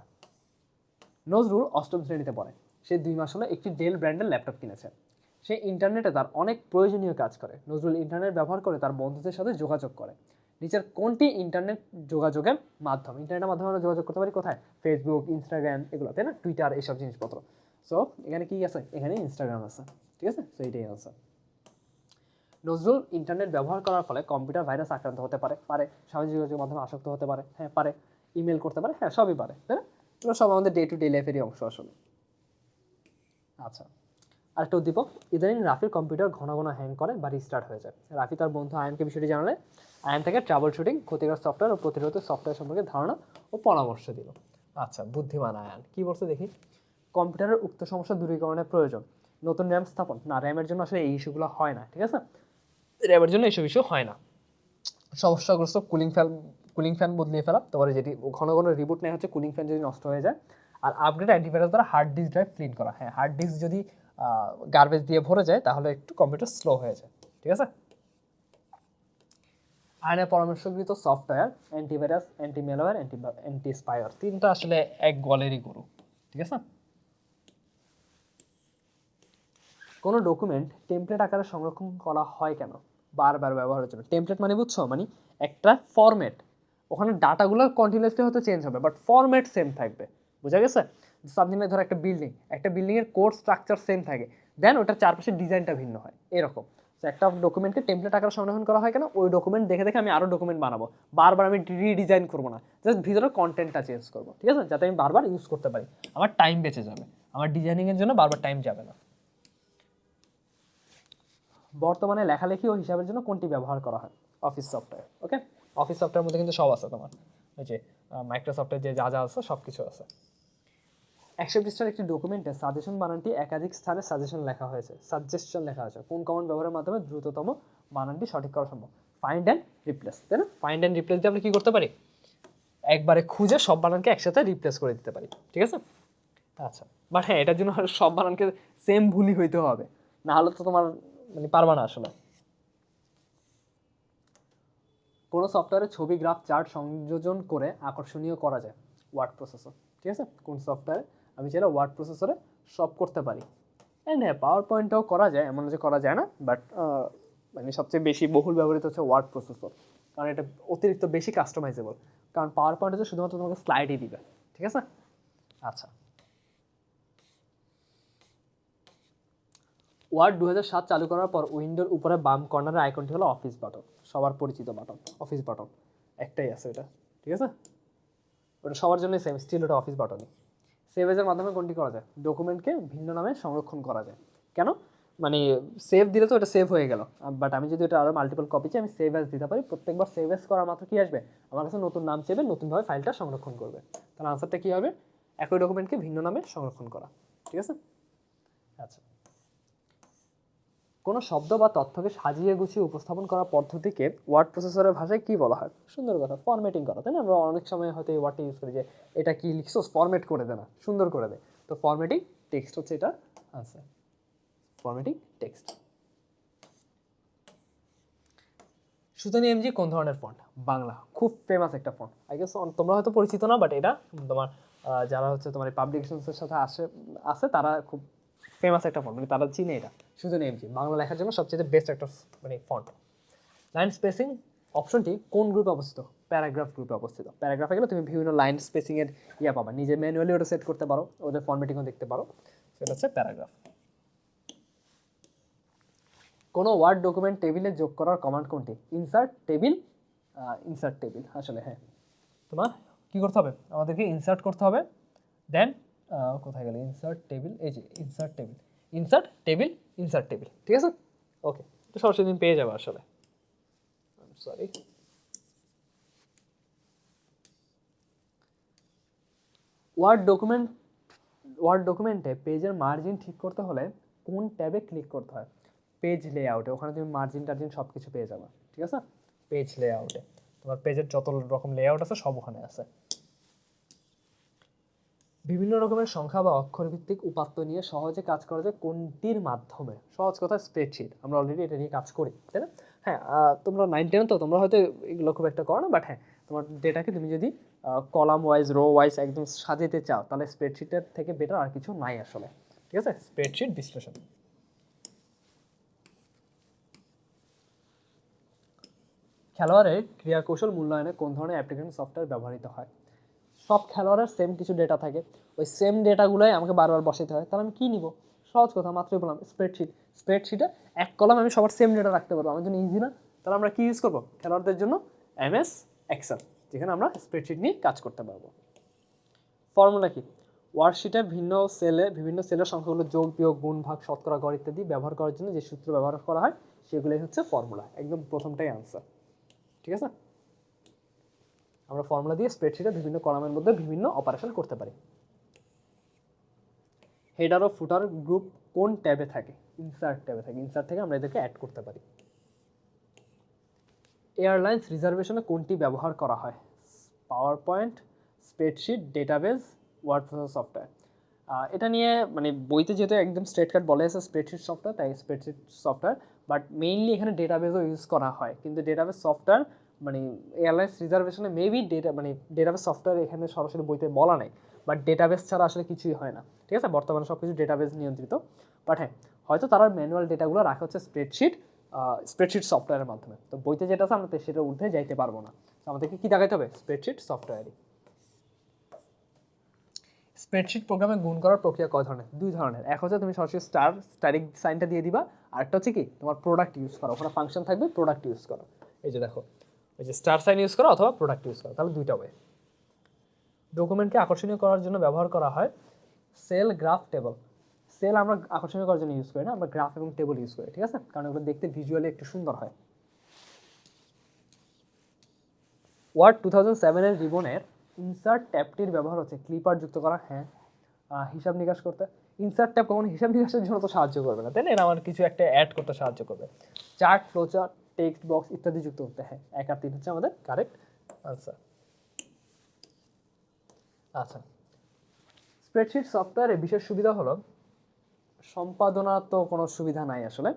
নজরুল 8ম শ্রেণীতে পড়ে। সে 2 মাস হলো একটি ডেল ব্র্যান্ডের ল্যাপটপ কিনেছে। সে ইন্টারনেটে তার অনেক প্রয়োজনীয় কাজ করে। নজরুল ইন্টারনেট ব্যবহার করে তার বন্ধুদের সাথে যোগাযোগ করে। নিচের কোনটি ইন্টারনেট যোগাযোগের মাধ্যম? ইন্টারনেটের মাধ্যমে আমরা যোগাযোগ করতে পারি কোথায়? ফেসবুক, ইনস্টাগ্রাম, এগুলো, তাই না? টুইটার, এইসব জিনিসপত্র। সো এখানে কি আছে? এখানে ইনস্টাগ্রাম আছে। ঠিক আছে, সো এইটাই আছে। নজরুল ইন্টারনেট ব্যবহার করার ফলে কম্পিউটার ভাইরাস আক্রান্ত হতে পারে, পারে। সামাজিক যোগাযোগের মাধ্যমে আসক্ত হতে পারে, হ্যাঁ পারে। ইমেল করতে পারে, হ্যাঁ সবই পারে, তাই না? এগুলো সব আমাদের ডে টু ডে লাইফেরই অংশ আসলে। আচ্ছা, আরেকটা উদ্দীপক, ইদানিং রাফির কম্পিউটার ঘন ঘন হ্যাং করে বা রিস্টার্ট হয়ে যায়। রাফি তার বন্ধু আয়ানকে বিষয়টি জানালে আয়ান থেকে ট্রাবল শুটিং, ক্ষতিকর সফটওয়্যার ও প্রতিরোধক সফটওয়্যার সম্পর্কে ধারণা ও পরামর্শ দিল। আচ্ছা, বুদ্ধিমান আয়ান কি বলছে দেখি। কম্পিউটারের উক্ত সমস্যা দূরীকরণের প্রয়োজন। নতুন র্যাম স্থাপন, না র্যামের জন্য আসলে এই ইস্যুগুলো হয় না। ঠিক আছে, র্যামের জন্য এইসব ইস্যু হয় না। সমস্যাগ্রস্ত কুলিং ফ্যান বদলিয়ে ফেলা, তারপরে যেটি ঘন ঘন রিবুট নেওয়া হচ্ছে কুলিং ফ্যান যদি নষ্ট হয়ে যায়। আর আপগ্রেড অ্যান্টিভাইরাস দ্বারা হার্ড ডিস্ক ড্রাইভ ক্লিন করা, হ্যাঁ হার্ড ডিস্ক যদি গার্বেজ দিয়ে ভরে যায় তাহলে একটু কম্পিউটার স্লো হয়ে যায়। ঠিক আছে, আয়নের পরামর্শকৃত software, antivirus, anti malware, anti spyware, 3টা আসলে এক গলেরই গরু। ঠিক আছে, কোনো ডকুমেন্ট টেমপ্লেট আকারে সংরক্ষণ করা হয় কেন? বারবার ব্যবহারের জন্য। টেমপ্লেট মানে বুঝছো, মানে একটা ফরম্যাট, ওখানে ডাটাগুলো কন্টিনিউয়াসলি হয়তো চেঞ্জ হবে বাট ফরম্যাট সেম থাকবে। বোঝা গেছে? সামথিং লাইক ধরো একটা বিল্ডিংয়ের কোড স্ট্রাকচার সেম থাকে, দেন ওটার চারপাশের ডিজাইনটা ভিন্ন হয়, এরকম। তো একটা ডকুমেন্টকে টেমপ্লেট আকারে সংরক্ষণ করা হয় কেন? ওই ডকুমেন্ট দেখে দেখে আমি আরও ডকুমেন্ট বানাবো, বারবার আমি রিডিজাইন করবো না, জাস্ট ভিতরের কন্টেন্টটা চেঞ্জ করবো। ঠিক আছে, যাতে আমি বারবার ইউজ করতে পারি, আমার টাইম বেঁচে যাবে, আমার ডিজাইনিংয়ের জন্য বারবার টাইম যাবে না। বর্তমানে লেখালেখি ও হিসাবের জন্য কোনটি ব্যবহার করা হয়? Office software. Okay, office software মধ্যে কিন্তু সব আছে তোমার, ওই যে মাইক্রোসফটের যে যা যা আছে সব কিছু আছে। 100 পৃষ্ঠার একটি ডকুমেন্টে সাজেশন বানানটি একাধিক স্থানে সাজেশন লেখা হয়েছে, সাজেশন লেখা আছে। কোন কমন ব্যবহারের মাধ্যমে দ্রুততম বানানটি সঠিক করা সম্ভব? ফাইন্ড অ্যান্ড রিপ্লেস, তাই না? ফাইন্ড অ্যান্ড রিপ্লেস দিয়ে আমরা কী করতে পারি? একবারে খুঁজে সব বানানকে একসাথে রিপ্লেস করে দিতে পারি। ঠিক আছে, আচ্ছা, বাট হ্যাঁ এটার জন্য সব বানানকে সেম ভুলই হইতে হবে, না হলে তো তোমার মানে পারবা না আসলে। কোনো সফটওয়্যারে ছবি, গ্রাফ, চার্ট সংযোজন করে আকর্ষণীয় করা যায়? Word processor. ঠিক আছে, কোন সফটওয়্যারে আমি চাইলে ওয়ার্ড প্রসেসরে সব করতে পারি। অ্যান্ড হ্যাঁ পাওয়ার পয়েন্টটাও করা যায়, এমন যে করা যায় না, বাট মানে সবচেয়ে বেশি বহুল ব্যবহৃত হচ্ছে ওয়ার্ড প্রসেসর, কারণ এটা অতিরিক্ত বেশি কাস্টমাইজেবল, কারণ পাওয়ার পয়েন্ট হচ্ছে শুধুমাত্র তোমাকে স্লাইডই দিবে, ঠিক আছে। আচ্ছা, ওয়ার্ড 2007 চালু করার পর উইন্ডোর উপরে বাম কর্নারের আইকনটি হলো অফিস বাটন, সবার পরিচিত বাটন, অফিস বাটন একটাই আছে এটা, ঠিক আছে। ওটা সবার জন্য সেম, স্টিল ওটা অফিস বাটনই। সেভ এজের মাধ্যমে কোনটি করা যায়? ডকুমেন্টকে ভিন্ন নামে সংরক্ষণ করা যায়। কেন? মানে সেভ দিলে তো এটা সেভ হয়ে গেল, বাট আমি যদি এটা আরও মাল্টিপল কপি চাই, আমি সেভ অ্যাজ দিতে পারি। প্রত্যেকবার সেভ অ্যাজ করার মাত্র কি আসবে? আমার কাছে নতুন নাম চেপে নতুনভাবে ফাইলটা সংরক্ষণ করবে। তাহলে আনসারটা কী হবে? একই ডকুমেন্টকে ভিন্ন নামে সংরক্ষণ করা, ঠিক আছে। আচ্ছা, কোনো শব্দ বা তথ্যকে সাজিয়ে গুছিয়ে উপস্থাপন করার পদ্ধতিকে ওয়ার্ড প্রসেসরের ভাষায় কী বলা হয়? সুন্দর কথা, ফরম্যাটিং করা, তাই না? আমরা অনেক সময় হয়তো এই ওয়ার্ডটা ইউজ করি যে এটা কি লিখছোস, ফরম্যাট করে দে না, সুন্দর করে দে। তো ফরম্যাটিং টেক্সট হচ্ছে এটা আনসার, ফরম্যাটিং টেক্সট। সুতানি এমজি কোন ধরনের ফন্ট? বাংলা, খুব ফেমাস একটা ফন্ট, আই গেস তোমরা হয়তো পরিচিত না, বাট এটা তোমার যারা হচ্ছে তোমার পাবলিকেশনসের সাথে আছে তারা খুব ফেমাস একটা ফন্ট, মানে তারা চিনে এটা। সুতানি এমজি বাংলা লেখার জন্য সবচেয়ে বেস্ট একটা মানে ফন্ট। লাইন স্পেসিং অপশনটি কোন গ্রুপে অবস্থিত? প্যারাগ্রাফ গ্রুপে অবস্থিত। প্যারাগ্রাফে গেলে তুমি বিভিন্ন লাইন স্পেসিংয়ের পাবা, নিজে ম্যানুয়ালি ওটা সেট করতে পারো, ওদের ফরম্যাটিংও দেখতে পারো, সেটা হচ্ছে প্যারাগ্রাফ। কোনো ওয়ার্ড ডকুমেন্ট টেবিলে যোগ করার কমান্ড কোনটি? ইনসার্ট টেবিল, ইনসার্ট টেবিল আসলে, হ্যাঁ। তোমার কী করতে হবে? আমাদেরকে ইনসার্ট করতে হবে, দেন কোথায় গেলে ইনসার্ট টেবিল, এই যে insert table, insert table, insert table, ঠিক আছে। ওকে, তো সরাসরি তুমি পেয়ে যাবে আসলে, সরি। ওয়ার্ড ডকুমেন্টে পেজের মার্জিন ঠিক করতে হলে কোন ট্যাবে ক্লিক করতে হয়? পেজ লেআউটে, ওখানে তুমি মার্জিন টার্জিন সব কিছু পেয়ে যাবে, ঠিক আছে। পেজ লেআউটে তোমার পেজের যত রকম লেআউট আছে সব ওখানে আছে। বিভিন্ন রকমের সংখ্যা বা অক্ষর ভিত্তিক উপাত্ত নিয়ে সহজে কাজ করা যায় কোনটির মাধ্যমে? সহজ কথা, স্প্রেডশিট। আমরা অলরেডি এটা নিয়ে কাজ করি, তাই না? হ্যাঁ, তোমরা 9-10 তো তোমরা হয়তো এগুলো খুব একটা করো না, বাট হ্যাঁ, তোমার ডেটাকে তুমি যদি কলাম ওয়াইজ, রো ওয়াইজ একদম সাজাতে চাও, তাহলে স্প্রেডশিটের থেকে বেটার আর কিছু নাই আসলে, ঠিক আছে। স্প্রেডশিট বিশ্লেষণ। খেলোয়াড়ের ক্রিয়া কৌশল মূল্যায়নে কোন ধরনের অ্যাপ্লিকেশন সফটওয়্যার ব্যবহৃত হয়? সব খেলোয়াড়ের সেম কিছু ডেটা থাকে, ওই সেম ডেটাগুলোই আমাকে বারবার বসাতে হয়, তাহলে আমি কী নিব? সহজ কথা, মাত্রই বললাম স্প্রেডশিট। স্প্রেডশিটে এক কলাম আমি সবার সেম ডেটা রাখতে পারবো, আমার জন্য ইজি না? তাহলে আমরা কী ইউজ করবো খেলোয়াড়দের জন্য? MS এক্সেল, যেখানে আমরা স্প্রেডশিট নিয়ে কাজ করতে পারবো। ফর্মুলা কি? ওয়ার্কশিটে বিভিন্ন সেলের সংখ্যাগুলো যোগ, বিয়োগ, গুণ, ভাগ, শতকরা, গড় ইত্যাদি ব্যবহার করার জন্য যে সূত্র ব্যবহার করা হয় সেগুলোই হচ্ছে ফর্মুলা, একদম প্রথমটাই আনসার, ঠিক আছে। আমরা ফর্মুলা দিয়ে স্প্রেডশিটে বিভিন্ন কলামের মধ্যে বিভিন্ন অপারেশন করতে পারি। হেডার ও ফুটার গ্রুপ কোন ট্যাবে থাকে? ইনসার্ট ট্যাবে থাকে। ইনসার্ট থেকে আমরা এদেরকে অ্যাড করতে পারি। এয়ারলাইন্স রিজার্ভেশনে কোনটি ব্যবহার করা হয়? PowerPoint, spreadsheet, database, word process software. এটা নিয়ে মানে বইতে যেহেতু একদম স্ট্রেট কাট বলে আছে স্প্রেডশিট সফটওয়্যার, তাই স্প্রেডশিট সফটওয়্যার, বাট মেইনলি এখানে ডেটাবেসও ইউজ করা হয়, কিন্তু ডেটাবেস সফটওয়্যার মানে এয়ারলাইন্স রিজার্ভেশনে মেবি ডেটাবেস সফটওয়্যার এখানে সরাসরি বইতে বলা নেই, বাট ডেটাবেস ছাড়া আসলে কিছুই হয় না, ঠিক আছে। বর্তমানে সব কিছু ডেটাবেস নিয়ন্ত্রিত, বাট হ্যাঁ, হয়তো তারা ম্যানুয়াল ডেটাগুলো রাখা হচ্ছে স্প্রেডশিট সফটওয়্যারের মাধ্যমে। তো বইতে যেটা আছে আমরা সেটার ঊর্ধ্বে যাইতে পারবো না, আমাদেরকে কি দেখাইতে হবে? স্প্রেডশিট সফটওয়্যারই। স্প্রেডশিট প্রোগ্রামে গুণ করার প্রক্রিয়া কয় ধরনের? 2 ধরনের। এক হচ্ছে তুমি সরাসরি স্টারিক সাইনটা দিয়ে দিবা, আর একটা হচ্ছে কি তোমার প্রোডাক্ট ইউজ করো, ওখানে ফাংশন থাকবে, প্রোডাক্ট ইউজ করো। এই যে দেখো, এই যে স্টার সাইন ইউজ করো অথবা প্রোডাক্ট ইউজ করো, তাহলে দুইটা ওয়ে। ডকুমেন্টকে আকর্ষণীয় করার জন্য ব্যবহার করা হয় সেল, গ্রাফ, টেবল। সেল আমরা আকর্ষণীয় করার জন্য ইউজ করি না, আমরা গ্রাফ এবং টেবল ইউজ করি, ঠিক আছে, কারণ এগুলো দেখতে ভিজুয়ালি একটু সুন্দর হয়। ওয়ার্ড 2007 রিবনের ইনসার্ট ট্যাবটির ব্যবহার হচ্ছে ক্লিপার যুক্ত করা, হ্যাঁ। হিসাব নিকাশ করতে। ইনসার্ট ট্যাব কখনো হিসাব নিকাশের জন্য তো সাহায্য করবে না, তাই না? এটা আমার কিছু একটা অ্যাড করতে সাহায্য করবে। Chart, flow chart, text box ইত্যাদি যুক্ত করতে, হ্যাঁ। 1 আর 3 হচ্ছে আমাদের কারেক্ট আনসার। আচ্ছা, স্প্রেডশিট সফটওয়্যারের বিশেষ সুবিধা হলো সম্পাদনা তো কোনো সুবিধা নাই আসলে,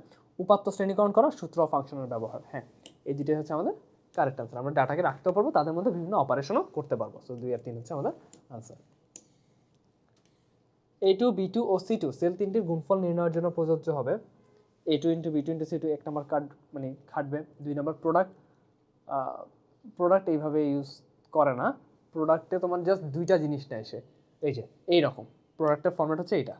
উপাত্ত শ্রেণীকরণ করা, সূত্র ও ফাংশনের ব্যবহার, হ্যাঁ। এই দুটোই হচ্ছে আমাদের কারেক্ট আনসার। আমরা ডাটাকে রাখতেও পারবো, তাদের মধ্যে বিভিন্ন অপারেশনও করতে পারবো। সো 2 আর 3 হচ্ছে আমাদের আনসার। A2, B2 ও C2 সেল তিনটির গুণফল নির্ণয়ের জন্য প্রযোজ্য হবে A2 into B2 into C2 এক নম্বর কার্ড মানে খাটবে। 2 নম্বর প্রোডাক্ট এইভাবে ইউজ করে না, প্রোডাক্টে তোমার জাস্ট দুইটা জিনিস নেয় সে, এই যে এইরকম প্রোডাক্টের ফর্ম্যাট হচ্ছে এইটা,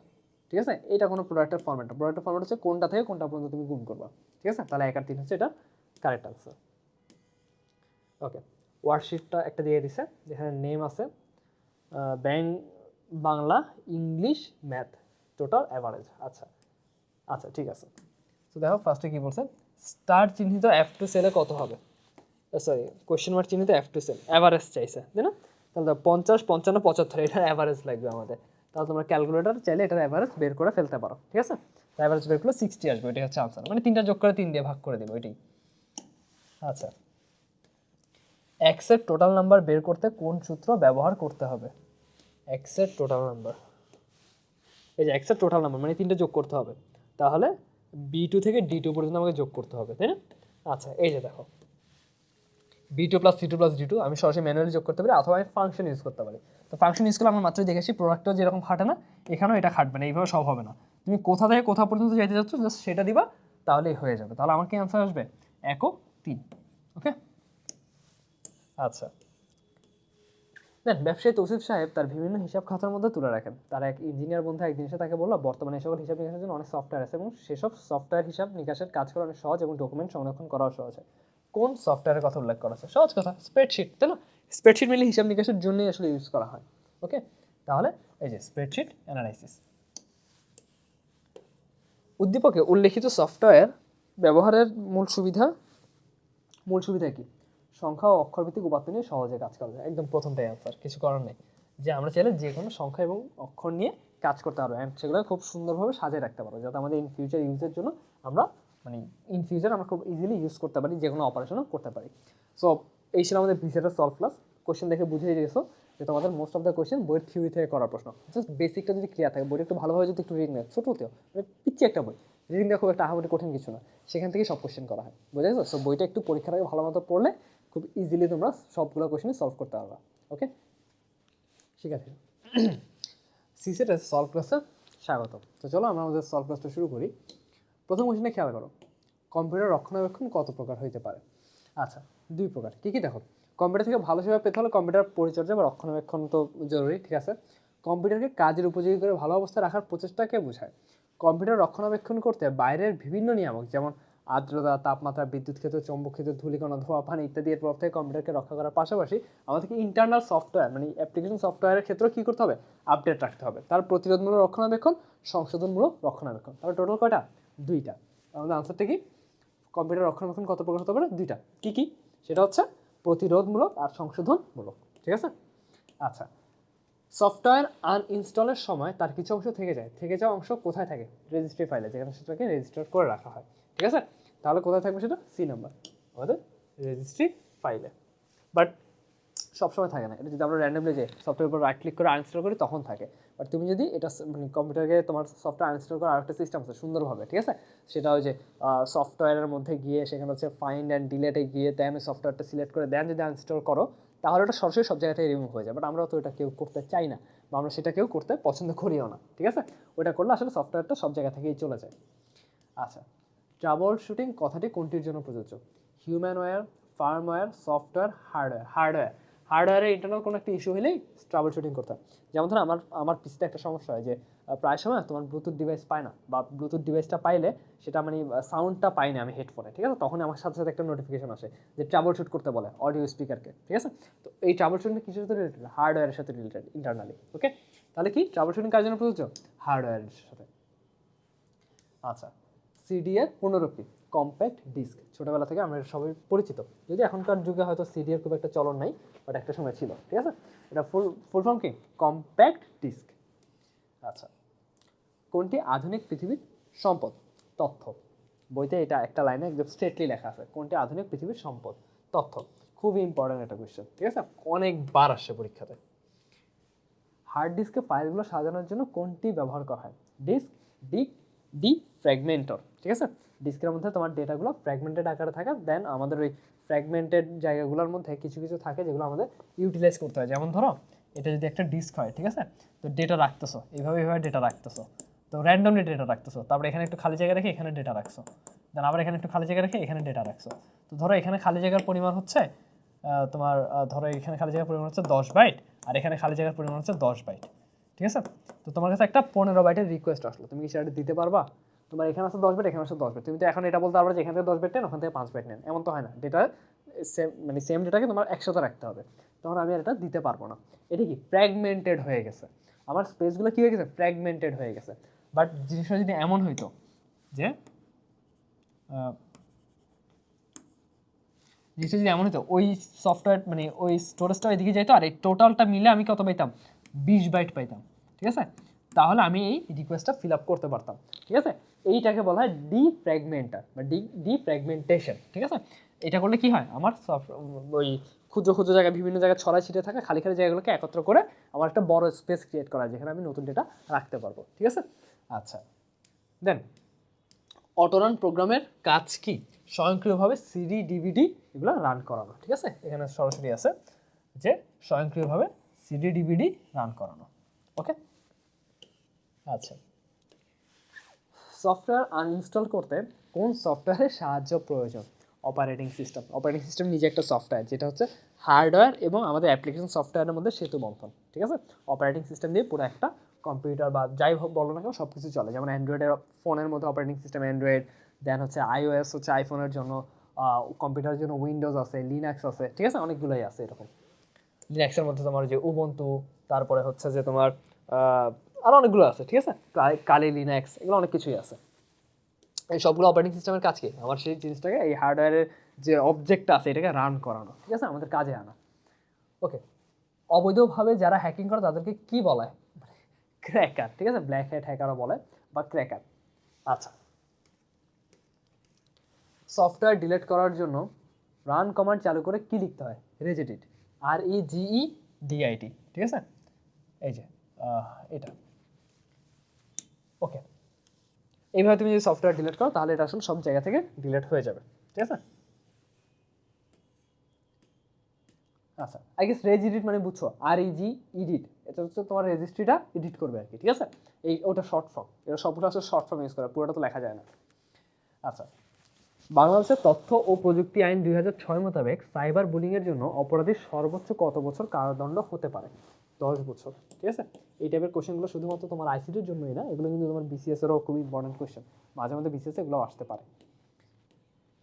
ঠিক আছে। এটা কোনো প্রোডাক্টের ফর্ম্যাট না, প্রোডাক্টের ফর্ম্যাট হচ্ছে কোনটা থেকে কোনটা পর্যন্ত তুমি গুণ করবা, ঠিক আছে। তাহলে 1 আর 3 হচ্ছে এটা কারেক্ট আনসার। ওকে, ওয়ার্কশিটটা একটা দিয়ে দিছে যেখানে নেম আছে, bank, Bangla, English, math, total average. আচ্ছা আচ্ছা ঠিক আছে। তো দেখো ফার্স্টে কী বলছে, স্টার চিহ্নিত F2 সেলে কত হবে, সরি কোয়েশ্চেন মার্ক চিহ্নিত F2 সেল, অ্যাভারেজ চাইছে তাই না। তাহলে 50, 55, 75 এটার অ্যাভারেজ লাগবে আমাদের। তাহলে তোমরা ক্যালকুলেটর চাইলে এটার অ্যাভারেজ বের করে ফেলতে পারো, ঠিক আছে। অ্যাভারেজ বের করলে 60 আসবে, ওইটাই হচ্ছে আনসার, মানে 3টা যোগ করে 3 দিয়ে ভাগ করে দেবো ওইটাই। আচ্ছা, এক্সের টোটাল নাম্বার বের করতে কোন সূত্র ব্যবহার করতে হবে। এক্সের টোটাল নাম্বার, এই যে এক্সের টোটাল নাম্বার মানে 3টা যোগ করতে হবে, তাহলে B2 থেকে D2 পর্যন্ত আমাকে যোগ করতে হবে তাই না। আচ্ছা এই যে দেখো B2 plus C2 plus D2 আমি সরাসরি ম্যানুয়ালি যোগ করতে পারি, অথবা আমি ফাংশন ইউজ করতে পারি। তো ফাংশন ইউজ করলে আমরা মাত্রই দেখেছি প্রোডাক্টও যেরকম খাটে না, এখানেও এটা খাটবে না, এইভাবে সব হবে না। তুমি কোথা থেকে কোথা পর্যন্ত যেতে যাচ্ছ জাস্ট সেটা দিবা, তাহলেই হয়ে যাবে। তাহলে আমার কি অ্যান্সার আসবে 1 ও 3। ওকে আচ্ছা দেন, ব্যবসায়ী তৌসিফ সাহেব তার বিভিন্ন হিসাব খাতার মধ্যে তুলে রাখেন। তার এক ইঞ্জিনিয়ার বন্ধু একদিন এসে তাকে বলল, বর্তমানে এই সকল হিসাব নিকাশের জন্য অনেক সফটওয়্যার আছে এবং সেসব সফটওয়্যার হিসাব নিকাশের কাজ করা অনেক সহজ এবং ডকুমেন্ট সংরক্ষণ করাও সহজ হয়। কোন সফটওয়্যারের কথা উল্লেখ করা আছে? সহজ কথা, স্প্রেডশিট তাই না। স্প্রেডশিট মিলে হিসাব নিকাশের জন্যই আসলে ইউজ করা হয়। ওকে, তাহলে এই যে স্প্রেডশিট অ্যানালাইসিস। উদ্দীপকে উল্লেখিত সফটওয়্যার ব্যবহারের মূল সুবিধা কি? সংখ্যা ও অক্ষরভিত্তিক উপাত্ত নিয়ে সহজে কাজ করা যায়, একদম প্রথমটাই অ্যান্সার, কিছু করার নেই। যে আমরা চাইলে যে কোনো সংখ্যা এবং অক্ষর নিয়ে কাজ করতে পারবো, অ্যান্ড সেগুলো খুব সুন্দরভাবে সাজিয়ে রাখতে পারবো, যাতে আমাদের ইন ফিউচার ইউজের জন্য আমরা মানে ইন ফিউচার আমরা খুব ইজিলি ইউজ করতে পারি, যে কোনো অপারেশনও করতে পারি। সো এই ছিল আমাদের ভিসেটের সলভ ক্লাস। কোয়েশ্চেন দেখে বুঝিয়ে গেছো যে তোমাদের মোস্ট অফ দ্য কোয়েশ্চেন বইয়ের থিওরি থেকে করার প্রশ্ন, জাস্ট বেসিকটা যদি ক্লিয়ার থাকে, বইটা একটু ভালোভাবে যদি একটু রিডিং নেয়, ছোটোতেও মানে পিচ্ছি একটা বই, রিডিং দেওয়া খুব একটা আহামরি কঠিন কিছু না, সেখান থেকে সব কোয়েশ্চেন করা হয়, বুঝা গেছো। সো বইটা একটু পরীক্ষার আগে ভালো মতো পড়লে খুব ইজিলি তোমরা সবগুলো কোয়েশ্চেন সলভ করতে পারবা। ওকে, ঠিক আছে। সিসেটের সলভ ক্লাসে স্বাগত। তো চলো আমরা আমাদের সলভ ক্লাসটা শুরু করি। প্রথম কোয়েশ্চেনে খেয়াল করো, কম্পিউটার রক্ষণাবেক্ষণ কত প্রকার হইতে পারে? আচ্ছা, 2 প্রকার। কী কী দেখো, কম্পিউটার থেকে ভালো সেবা পেতে হলে কম্পিউটার পরিচর্যা বা রক্ষণাবেক্ষণ তো জরুরি, ঠিক আছে। কম্পিউটারকে কাজের উপযোগী করে ভালো অবস্থায় রাখার প্রচেষ্টাকে বোঝায়। কম্পিউটার রক্ষণাবেক্ষণ করতে বাইরের বিভিন্ন নিয়ামক যেমন আর্দ্রতা, তাপমাত্রা, বিদ্যুৎ ক্ষেত্র, চৌম্বক ক্ষেত্র, ধূলিকণা, ধোঁয়া, পানি ইত্যাদি এর প্রভাব থেকে কম্পিউটারকে রক্ষা করার পাশাপাশি আমাদেরকে ইন্টারনাল সফটওয়্যার মানে অ্যাপ্লিকেশন সফটওয়্যারের ক্ষেত্রেও কী করতে হবে? আপডেট রাখতে হবে। তার প্রতিরোধমূলক রক্ষণাবেক্ষণ, সংশোধনমূলক রক্ষণাবেক্ষণ, তাহলে টোটাল কয়টা? 2টা। আমাদের আনসারটা কি? কম্পিউটার রক্ষণাবেক্ষণ কত প্রকার হতে পারে? 2টা। কী কী? সেটা হচ্ছে প্রতিরোধমূলক আর সংশোধনমূলক, ঠিক আছে। আচ্ছা, সফটওয়্যার আনইনস্টলের সময় তার কিছু অংশ থেকে যায়, থেকে যাওয়া অংশ কোথায় থাকে? রেজিস্ট্রি ফাইলে, যেখানে সেটাকে রেজিস্টার করে রাখা হয়, ঠিক আছে। তাহলে কোথায় থাকবে সেটা? সি নাম্বার, আমাদের রেজিস্ট্রি ফাইলে। বাট সবসময় থাকে না, এটা যদি আমরা র্যান্ডমলি যে সফটওয়্যার উপর রাইট ক্লিক করে আনইনস্টল করি তখন থাকে। বাট তুমি যদি এটা মানে কম্পিউটারকে তোমার সফটওয়্যার আনইনস্টল করার আরেকটা সিস্টেম আছে সুন্দরভাবে, ঠিক আছে। সেটা ওই যে সফটওয়্যারের মধ্যে গিয়ে সেখানে হচ্ছে ফাইন্ড অ্যান্ড ডিলেটে গিয়ে দেন সফটওয়্যারটা সিলেক্ট করে দেন যদি আনইনস্টল করো, তাহলে ওটা সরাসরি সব জায়গা থেকে রিমুভ হয়ে যায়। বাট আমরা তো এটা কেউ করতে চাই না, বা আমরা সেটা কেউ করতে পছন্দ করিও না, ঠিক আছে। ওটা করলে আসলে সফটওয়্যারটা সব জায়গা থেকেই চলে যায়। আচ্ছা, ট্রাবল শুটিং কথাটি কোনটির জন্য প্রযোজ্য? হিউম্যানওয়্যার, ফার্মওয়্যার, সফটওয়্যার, হার্ডওয়্যারের ইন্টারনাল কোনো একটা ইস্যু হলেই ট্রাবল শুটিং করতে হয়। যেমন ধরো আমার পিসিতে একটা সমস্যা হয় যে প্রায় সময় তোমার ব্লুটুথ ডিভাইস পায় না, বা ব্লুটুথ ডিভাইসটা পাইলে সেটা মানে সাউন্ডটা পাই না আমি হেডফোনে, ঠিক আছে। তখন আমার সাথে সাথে একটা নোটিফিকেশন আসে যে ট্রাবল শুট করতে বলে অডিও স্পিকারকে, ঠিক আছে। তো এই ট্রাবল শুটিং কিসের সাথে রিলেটেড? হার্ডওয়্যারের সাথে রিলেটেড ইন্টারনালি। ওকে, তাহলে কি ট্রাবল শুটিং কার জন্য প্রযোজ্য? হার্ডওয়্যারের সাথে। আচ্ছা, সিডি এর পুনরুক্তি, কম্প্যাক্ট ডিস্ক, ছোটোবেলা থেকে আমরা সবাই পরিচিত, যদি এখনকার যুগে হয়তো সিডি এর খুব একটা চলন নাই, বাট একটা সময় ছিল, ঠিক আছে। এটা ফুল ফর্ম কি? Compact disc. আচ্ছা, কোনটি আধুনিক পৃথিবীর সম্পদ? তথ্য। বইতে এটা একটা লাইনে একদম স্ট্রেটলি লেখা আছে, কোনটি আধুনিক পৃথিবীর সম্পদ? তথ্য। খুবই ইম্পর্টেন্ট একটা কোয়েশ্চেন, ঠিক আছে, অনেকবার আসছে পরীক্ষাতে। হার্ড ডিস্কে ফাইলগুলো সাজানোর জন্য কোনটি ব্যবহার করা হয়? ডিস্ক, ডি ফ্র্যাগমেন্টর, ঠিক আছে। ডিস্কের মধ্যে তোমার ডেটাগুলো ফ্র্যাগমেন্টেড আকারে থাকে, দেন আমাদের ওই ফ্র্যাগমেন্টেড জায়গাগুলোর মধ্যে কিছু কিছু থাকে যেগুলো আমাদের ইউটিলাইজ করতে হয়। যেমন ধরো এটা যদি একটা ডিস্ক হয়, ঠিক আছে, তো ডেটা রাখতেছো এইভাবে ডেটা রাখতেছো, তো র্যান্ডমলি ডেটা রাখতেছো, তারপরে এখানে একটু খালি জায়গা রেখে এখানে ডেটা রাখছো, দেন আবার এখানে একটু খালি জায়গা রেখে এখানে ডেটা রাখছো। তো ধরো এখানে খালি জায়গার পরিমাণ হচ্ছে তোমার ধরো এখানে খালি জায়গার পরিমাণ হচ্ছে 10 বাইট, আর এখানে খালি জায়গার পরিমাণ হচ্ছে 10 বাইট, ঠিক আছে? তো তোমার কাছে একটা 15 বাইটের রিকোয়েস্ট আসলো, তুমি কি সেটা দিতে পারবা? তোমার এখানে আছে 10 বাইট, এখানে আছে 10 বাইট, তুমি তো এখন এটা বলতে পারবে যে এখান থেকে 10 বাইট নেন, ওখান থেকে 5 বাইট নেন, এমন তো হয় না। ডেটা সেম, মানে সেম ডেটাকে তোমার একসাথে রাখতে হবে, তখন আমি আর এটা দিতে পারবো না। এটা কি ফ্র্যাগমেন্টেড হয়ে গেছে, আমার স্পেসগুলো কী হয়ে গেছে, ফ্র্যাগমেন্টেড হয়ে গেছে। বাট জিনিসটা যদি এমন হইতো যে জিনিসটা যদি এমন হতো ওই সফটওয়্যার মানে ওই স্টোরেজটা ওইদিকে যেত, আর এই টোটালটা মিলে আমি কত পাইতাম, 20 বাইট পাইতাম, ঠিক আছে? তাহলে আমি এই রিকোয়েস্টটা ফিল আপ করতে পারতাম, ঠিক আছে? এইটাকে বলা হয় ডিফ্র্যাগমেন্টার বা ডিফ্র্যাগমেন্টেশন, ঠিক আছে? এটা করলে কি হয়, আমার ওই ক্ষুদ্র ক্ষুদ্র জায়গায় বিভিন্ন জায়গায় ছড়াই ছিটে থাকা খালি খালি জায়গাগুলোকে একত্র করে আমার একটা বড় স্পেস ক্রিয়েট করা, যেখানে আমি নতুন ডেটা রাখতে পারবো, ঠিক আছে? আচ্ছা, দেন অটোরান প্রোগ্রামের কাজ কি, স্বয়ংক্রিয়ভাবে সিডি ডিভিডি এগুলো রান করানো, ঠিক আছে? এখানে সরাসরি আছে যে স্বয়ংক্রিয়ভাবে সিডি ডিভিডি রান করানো, ওকে? আচ্ছা, সফটওয়্যার আনইনস্টল করতে কোন সফটওয়্যারের সাহায্য প্রয়োজন? Operating system. অপারেটিং সিস্টেম নিজে একটা সফটওয়্যার, যেটা হচ্ছে হার্ডওয়্যার এবং আমাদের অ্যাপ্লিকেশন সফটওয়্যারের মধ্যে সেতু বন্ধন, ঠিক আছে? অপারেটিং সিস্টেম দিয়ে পুরো একটা কম্পিউটার বা যাই হোক বলো না কেন সব কিছু চলে। যেমন অ্যান্ড্রয়েডের ফোনের মধ্যে অপারেটিং সিস্টেম অ্যান্ড্রয়েড, দেন হচ্ছে আইওএস হচ্ছে আইফোনের জন্য, কম্পিউটারের জন্য উইন্ডোজ আছে, লিনাক্স আছে, ঠিক আছে? অনেকগুলোই আছে এরকম। লিনাক্সের মধ্যে তোমার যে উবুন্টু, তারপরে হচ্ছে যে তোমার আরও অনেকগুলো আছে, ঠিক আছে? কালি লিনাক্স, এগুলো অনেক কিছুই আছে। এই সবগুলো অপারেটিং সিস্টেমের কাজ কি, আমার সেই জিনিসটাকে এই হার্ডওয়্যারের যে অবজেক্টটা আছে এটাকে রান করানো, ঠিক আছে? আমাদের কাজে আনা, ওকে? অবৈধভাবে যারা হ্যাকিং করে তাদেরকে কি বলে? ক্র্যাকার, ঠিক আছে? ব্ল্যাক হ্যাট হ্যাকারও বলে বা ক্র্যাকার। আচ্ছা, সফটওয়্যার ডিলিট করার জন্য রান কমান্ড চালু করে কি লিখতে হয়? রেজিডিট, REGEDIT, ঠিক আছে? এই যে এটা, ওকে? এইভাবে তুমি যদি সফটওয়্যার ডিলিট করো তাহলে এটা আসলে সব জায়গা থেকে ডিলিট হয়ে যাবে, ঠিক আছে? আচ্ছা, আই গেস রেজ এডিট মানে বুঝছো, REG এডিট, এটা হচ্ছে তোমার রেজিস্ট্রিটা এডিট করবে আর কি, ঠিক আছে? এই ওটা শর্ট ফর্ম, এটা সবগুলো আসলে শর্ট ফর্ম ইউজ করে, পুরোটা তো লেখা যায় না। আচ্ছা, বাংলাদেশের তথ্য ও প্রযুক্তি আইন 2006 মোতাবেক সাইবার বুলিংয়ের জন্য অপরাধীর সর্বোচ্চ কত বছর কারাদণ্ড হতে পারে? 10 বছর, ঠিক আছে? এই টাইপের কোশ্চেনগুলো শুধুমাত্র তোমার আইসিটির জন্যই না, এগুলো কিন্তু তোমার বিসিএস এরও খুব ইম্পর্টেন্ট কোশ্চেন, মাঝে মধ্যে বিসিএস এগুলো আসতে পারে।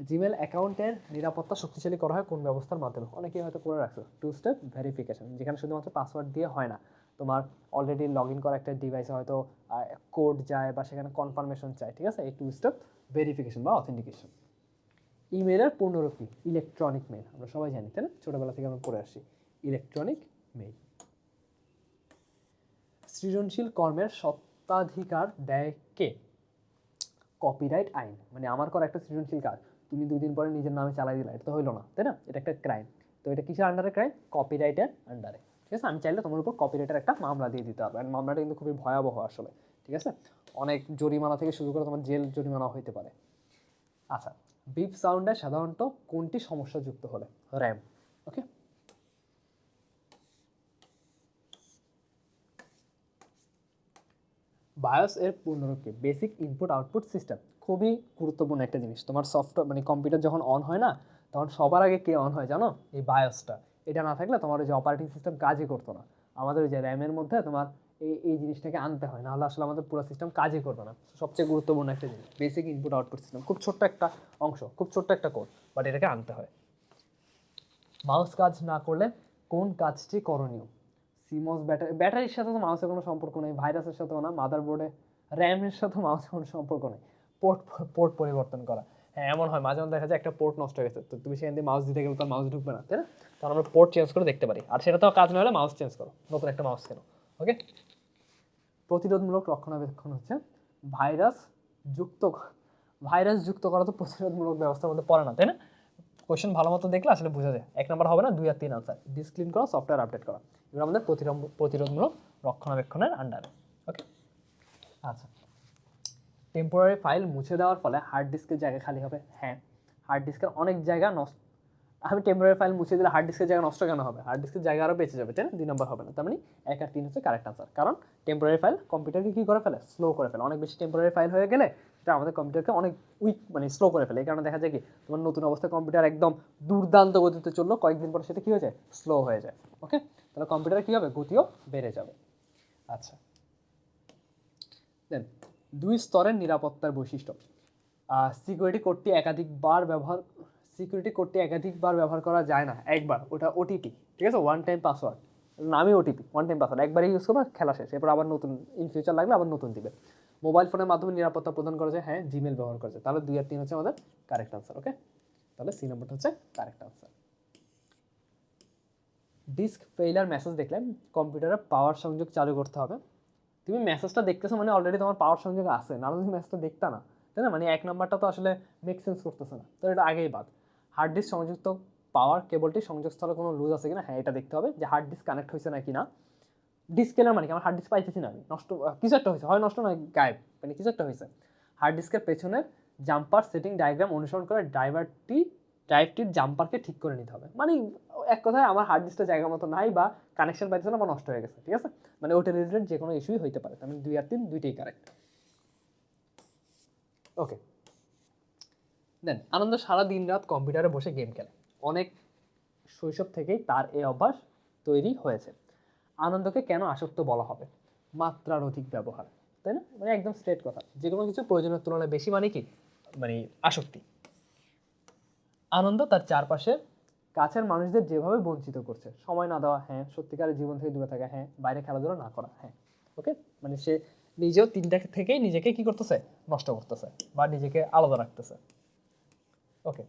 জিমেল অ্যাকাউন্টের নিরাপত্তা শক্তিশালী করা হয় কোন ব্যবস্থার মাধ্যমে? অনেকেই হয়তো করে রাখছো, 2 স্টেপ ভেরিফিকেশন, যেখানে শুধুমাত্র পাসওয়ার্ড দিয়ে হয় না, তোমার অলরেডি লগ ইন করা একটা ডিভাইসে হয়তো কোড যায় বা সেখানে কনফার্মেশন চায়, ঠিক আছে? এই 2 স্টেপ ভেরিফিকেশন বা অথেন্টিকেশন। ইমেলের পূর্ণরূপ কি? ইলেকট্রনিক মেল, আমরা সবাই জানি, তাই না? ছোটবেলা থেকে আমরা পড়ে আসছি ইলেকট্রনিক মেল। সৃজনশীল কর্মের স্বত্বাধিকার দেয় কে? কপিরাইট আইন, মানে আমার করা একটা সৃজনশীল কাজ তুমি 2 দিন পরে নিজের নামে চালাই দিলা, এটা তো হইলো না, তাই না? এটা একটা ক্রাইম। তো এটা কিসের আন্ডারে ক্রাইম? কপিরাইটের আন্ডারে, ঠিক আছে? আমি চাইলে তোমার উপর কপিরাইটের একটা মামলা দিয়ে দিতে পারবো, অ্যান্ড মামলাটা কিন্তু খুবই ভয়াবহ আসলে, ঠিক আছে? অনেক জরিমানা থেকে শুরু করে তোমার জেল জরিমানা হইতে পারে। আচ্ছা, বিপ সাউন্ডে সাধারণত কোনটি সমস্যাযুক্ত হলে? র্যাম, ওকে? বায়োস এর পূর্ণরূপ কি? Basic input output system. খুবই গুরুত্বপূর্ণ একটা জিনিস, তোমার সফটওয়্যার মানে কম্পিউটার যখন অন হয় না, তখন সবার আগে কে অন হয় জানো? এই বায়োসটা। এটা না থাকলে তোমার ওই যে অপারেটিং সিস্টেম কাজই করতো না। আমাদের ওই যে র্যামের মধ্যে তোমার এই জিনিসটাকে আনতে হয়, নাহলে আসলে আমাদের পুরো সিস্টেম কাজই করবে না। সবচেয়ে গুরুত্বপূর্ণ একটা জিনিস বেসিক ইনপুট আউটপুট সিস্টেম, খুব ছোট্ট একটা অংশ, খুব ছোট্ট একটা কোড, বাট এটাকে আনতে হয়। মাউস কাজ না করলে কোন কাজটি করণীয়? সিমস ব্যাটারির সাথে তো মাউসের কোনো সম্পর্ক নেই, ভাইরাসের সাথেও না, মাদারবোর্ডে র্যামের সাথেও মাউসের কোনো সম্পর্ক নেই। পোর্ট পোর্ট পরিবর্তন করা, হ্যাঁ এমন হয় মাঝে মধ্যে দেখা যায় একটা পোর্ট নষ্ট হয়ে গেছে, তো তুমি সেখান দিয়ে মাউস দিতে গেলে তো মাউস ঢুকবে না, তাই না? তখন আমরা পোর্ট চেঞ্জ করে দেখতে পারি, আর সেটা তো কাজ না হলে মাউস চেঞ্জ করো, নতুন একটা মাউস কেনো, ওকে? প্রতিরোধমূলক রক্ষণাবেক্ষণ হচ্ছে ভাইরাস যুক্ত, ভাইরাস যুক্ত করা তো প্রতিরোধমূলক ব্যবস্থার মধ্যে পড়ে না, তাই না? কোশ্চেন ভালো মতো দেখলে আসলে বোঝা যায়, 1 নম্বর হবে না, 2 আর 3 আনসার। ডিসক্লিন করা, সফটওয়্যার আপডেট করা, এগুলো আমাদের প্রতিরোধমূলক রক্ষণাবেক্ষণের আন্ডারে, ওকে? আচ্ছা, টেম্পোরারি ফাইল মুছে দেওয়ার ফলে হার্ড ডিস্কের জায়গা খালি হবে? হ্যাঁ, হার্ড ডিস্কের অনেক জায়গা আমি টেম্পোরারি ফাইল মুছে দিলে হার্ড ডিস্কের জায়গা নষ্ট কেন হবে? হার্ড ডিস্কের জায়গা আরও বেঁচে যাবে, তাই না? 2 নম্বর হবে না। তার মানে 1 আর 3 হচ্ছে কারেক্ট আনসার, কারণ টেম্পোরারি ফাইল কম্পিউটারকে কী করে ফেলে? স্লো করে ফেলে। অনেক বেশি টেম্পোরারি ফাইল হয়ে গেলে এটা আমাদের কম্পিউটারকে অনেক উইক মানে স্লো করে ফেলে। এই কারণে দেখা যায় কি তোমার নতুন অবস্থায় কম্পিউটার একদম দুর্দান্ত গতিতে চললো, কয়েকদিন পর সেটা কী হয়ে যায়? স্লো হয়ে যায়। ওকে, তাহলে কম্পিউটারে কী হবে? গতিও বেড়ে যাবে। আচ্ছা, দেন 2 স্তরের নিরাপত্তার বৈশিষ্ট্য। সিকিউরিটি কোডটি একাধিকবার ব্যবহার করা যায় না, একবার, ওটা ওটিপি, ঠিক আছে? ওয়ান টাইম পাসওয়ার্ড, নামই ওটিপি, ওয়ান টাইম পাসওয়ার্ড, একবারই ইউজ করবে, খেলা শেষ, এরপর আবার নতুন ইন ফিউচার লাগলে আবার নতুন দিবে। মোবাইল ফোনের মাধ্যমে নিরাপত্তা প্রদান করা যায়, হ্যাঁ, জিমেল ব্যবহার করা যায়। তাহলে 2 আর 3 হচ্ছে আমাদের কারেক্ট আনসার। ওকে, তাহলে সি নম্বরটা হচ্ছে correct answer. Disk failure message দেখলে কম্পিউটারে পাওয়ার সংযোগ চালু করতে হবে। তুমি মেসেজটা দেখতেছো মানে অলরেডি তোমার পাওয়ার সংযোগ আছে, নাহলে তুমি মেসেজটা দেখতা না, তাই না? মানে 1 নাম্বারটা তো আসলে মেক সেন্স করতেছে না, তো এটা আগেই বাদ। হার্ড ডিস্ক সংযুক্ত পাওয়ার কেবলটি সংযোগস্থলে কোনো লুজ আছে কিনা, হ্যাঁ, এটা দেখতে হবে যে হার্ড ডিস্ক কানেক্ট হয়েছে নাকি না। ডিস্কেলার মানে কি, আমার হার্ড ডিস্ক পাইতেছি না, আমি নষ্ট, কিছু একটা হয়েছে, হয় নষ্ট নয় গায়েব, মানে কিছু একটা হয়েছে। হার্ড ডিস্কের পেছনের জাম্পার সেটিং ডায়াগ্রাম অনুসরণ করে ড্রাইভটির জাম্পারকে ঠিক করে নিতে হবে। মানে এক কথায় আমার হার্ড ডিস্কটা জায়গা মতো নাই বা কানেকশন পাইতেছে না বা নষ্ট হয়ে গেছে, ঠিক আছে? মানে ওটা রিলেটেড যে কোনো ইস্যুই হইতে পারে। আমি 2 আর 3 দুইটাই কারেক্ট। ওকে, দেন আনন্দ সারা দিন রাত কম্পিউটারে বসে গেম খেলে। অনেক শৈশব থেকেই তার এই অভ্যাস তৈরি হয়েছে। আনন্দকে কেন আসক্ত বলা হবে? মাত্রার অধিক ব্যবহার, তাই না? মানে একদম স্ট্রেট কথা, যে কোনো কিছু প্রয়োজনের তুলনায় বেশি মানে কি, মানে আসক্তি। আনন্দ তার চারপাশের কাছের মানুষদের যেভাবে বঞ্চিত করছে, সময় না দেওয়া, হ্যাঁ, সত্যিকারের জীবন থেকে দূরে থাকা, হ্যাঁ, বাইরে খেলাধুলা না করা, হ্যাঁ। ওকে, মানে সে নিজেও 3টা থেকেই নিজেকে কি করতেছে? নষ্ট করতেছে বা নিজেকে আলাদা রাখতেছে। ওকে,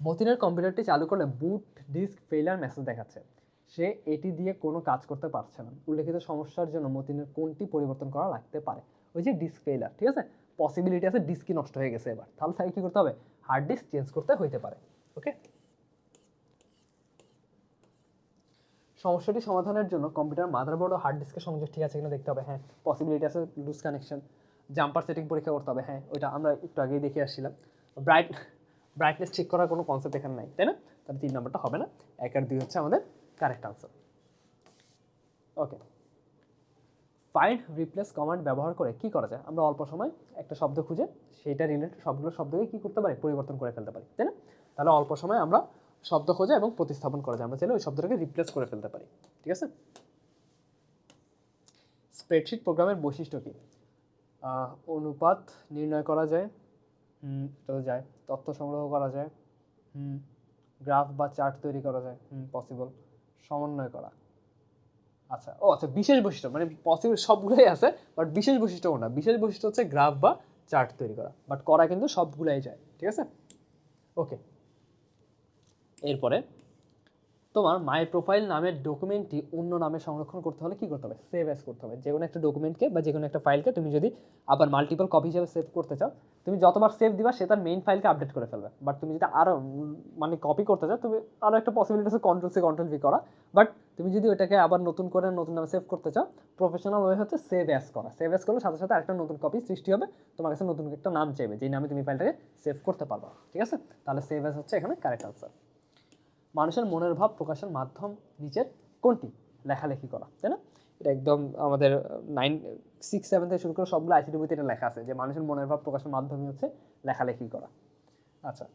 মতিনের কম্পিউটারটি চালু করলে বুট ডিস্ক ফেইলার মেসেজ দেখাচ্ছে। সে এটি দিয়ে কোনো কাজ করতে পারছে না। উল্লেখিত সমস্যার জন্য মতিনের কোনটি পরিবর্তন করা লাগতে পারে? ওই যে ডিস্ক ফেইলার, ঠিক আছে, পসিবিলিটি আছে ডিস্কই নষ্ট হয়ে গেছে এবার, তাহলে তাকে কী করতে হবে? হার্ড ডিস্ক চেঞ্জ করতে হইতে পারে। ওকে, সমস্যাটি সমাধানের জন্য কম্পিউটার মাদারবোর্ড ও হার্ড ডিস্কের সংযোগ ঠিক আছে কিনা দেখতে হবে, হ্যাঁ, পসিবিলিটি আছে লুজ কানেকশন। জাম্পার সেটিং পরীক্ষা করতে হবে, হ্যাঁ, ওইটা আমরা একটু আগেই দেখে আসছিলাম। ব্রাইটনেস ঠিক করার কোনো কনসেপ্ট এখানে নাই, তাই না? তাহলে 3 নম্বরটা হবে না, 1 আর 2 হচ্ছে আমাদের কারেক্ট আনসার। ওকে, ফাইন্ড রিপ্লেস কমান্ড ব্যবহার করে কি করা যায়? আমরা অল্প সময় একটা শব্দ খুঁজে সেইটা রিলেটেড সবগুলো শব্দকে কী করতে পারি? পরিবর্তন করে ফেলতে পারি, তাই না? তাহলে অল্প সময় আমরা শব্দ খোঁজা এবং প্রতিস্থাপন করা যায়, আমরা চাইলে ওই শব্দটাকে রিপ্লেস করে ফেলতে পারি, ঠিক আছে? স্প্রেডশিট প্রোগ্রামের বৈশিষ্ট্য কী? অনুপাত নির্ণয় করা যায়, তো যায়, তথ্য সংগ্রহ করা যায়, গ্রাফ বা চার্ট তৈরি করা যায়, পসিবল, সমন্বয় করা। আচ্ছা, ও আচ্ছা, বিশেষ বৈশিষ্ট্য মানে পসিবল সবগুলোই আছে, বাট বিশেষ বৈশিষ্ট্য কোনটা? বিশেষ বৈশিষ্ট্য হচ্ছে গ্রাফ বা চার্ট তৈরি করা, বাট করা কিন্তু সবগুলাই যায়, ঠিক আছে? ওকে, এরপরে তোমার মাই প্রোফাইল নামের ডকুমেন্টটি অন্য নামে সংরক্ষণ করতে হলে কী করতে হবে? সেভ অ্যাজ করতে হবে। যে কোনো একটা ডকুমেন্টকে বা যে কোনো একটা ফাইলকে তুমি যদি আবার মাল্টিপল কপি হিসেবে সেভ করতে চাও, তুমি যতবার সেভ দিবা সে তার মেইন ফাইলকে আপডেট করে ফেলবে। বাট তুমি যদি আরও মানে কপি করতে চাও, তুমি আরও একটা পসিবিলিটি আছে কন্ট্রোল-সি কন্ট্রোল-ভি করা। বাট তুমি যদি ওইটাকে আবার নতুন করে নতুন নামে সেভ করতে চাও, প্রফেশনাল ওয়ে হচ্ছে সেভ অ্যাজ করা। সেভ অ্যাজ করলে সাথে সাথে একটা নতুন কপি সৃষ্টি হবে, তোমার কাছে নতুন একটা নাম চাইবে, যেই নামে তুমি ফাইলটাকে সেভ করতে পারবা, ঠিক আছে? তাহলে সেভ অ্যাজ হচ্ছে এখানে কারেক্ট আনসার। মানুষের মনের ভাব প্রকাশের মাধ্যম নিচের কোনটি? লেখালেখি করা, তাই না? এটা একদম আমাদের 6-7 থেকে শুরু করে সবগুলো আইসিটি বইতে এটা লেখা আছে যে মানুষের মনের ভাব প্রকাশের মাধ্যমই হচ্ছে লেখালেখি করা। আচ্ছা,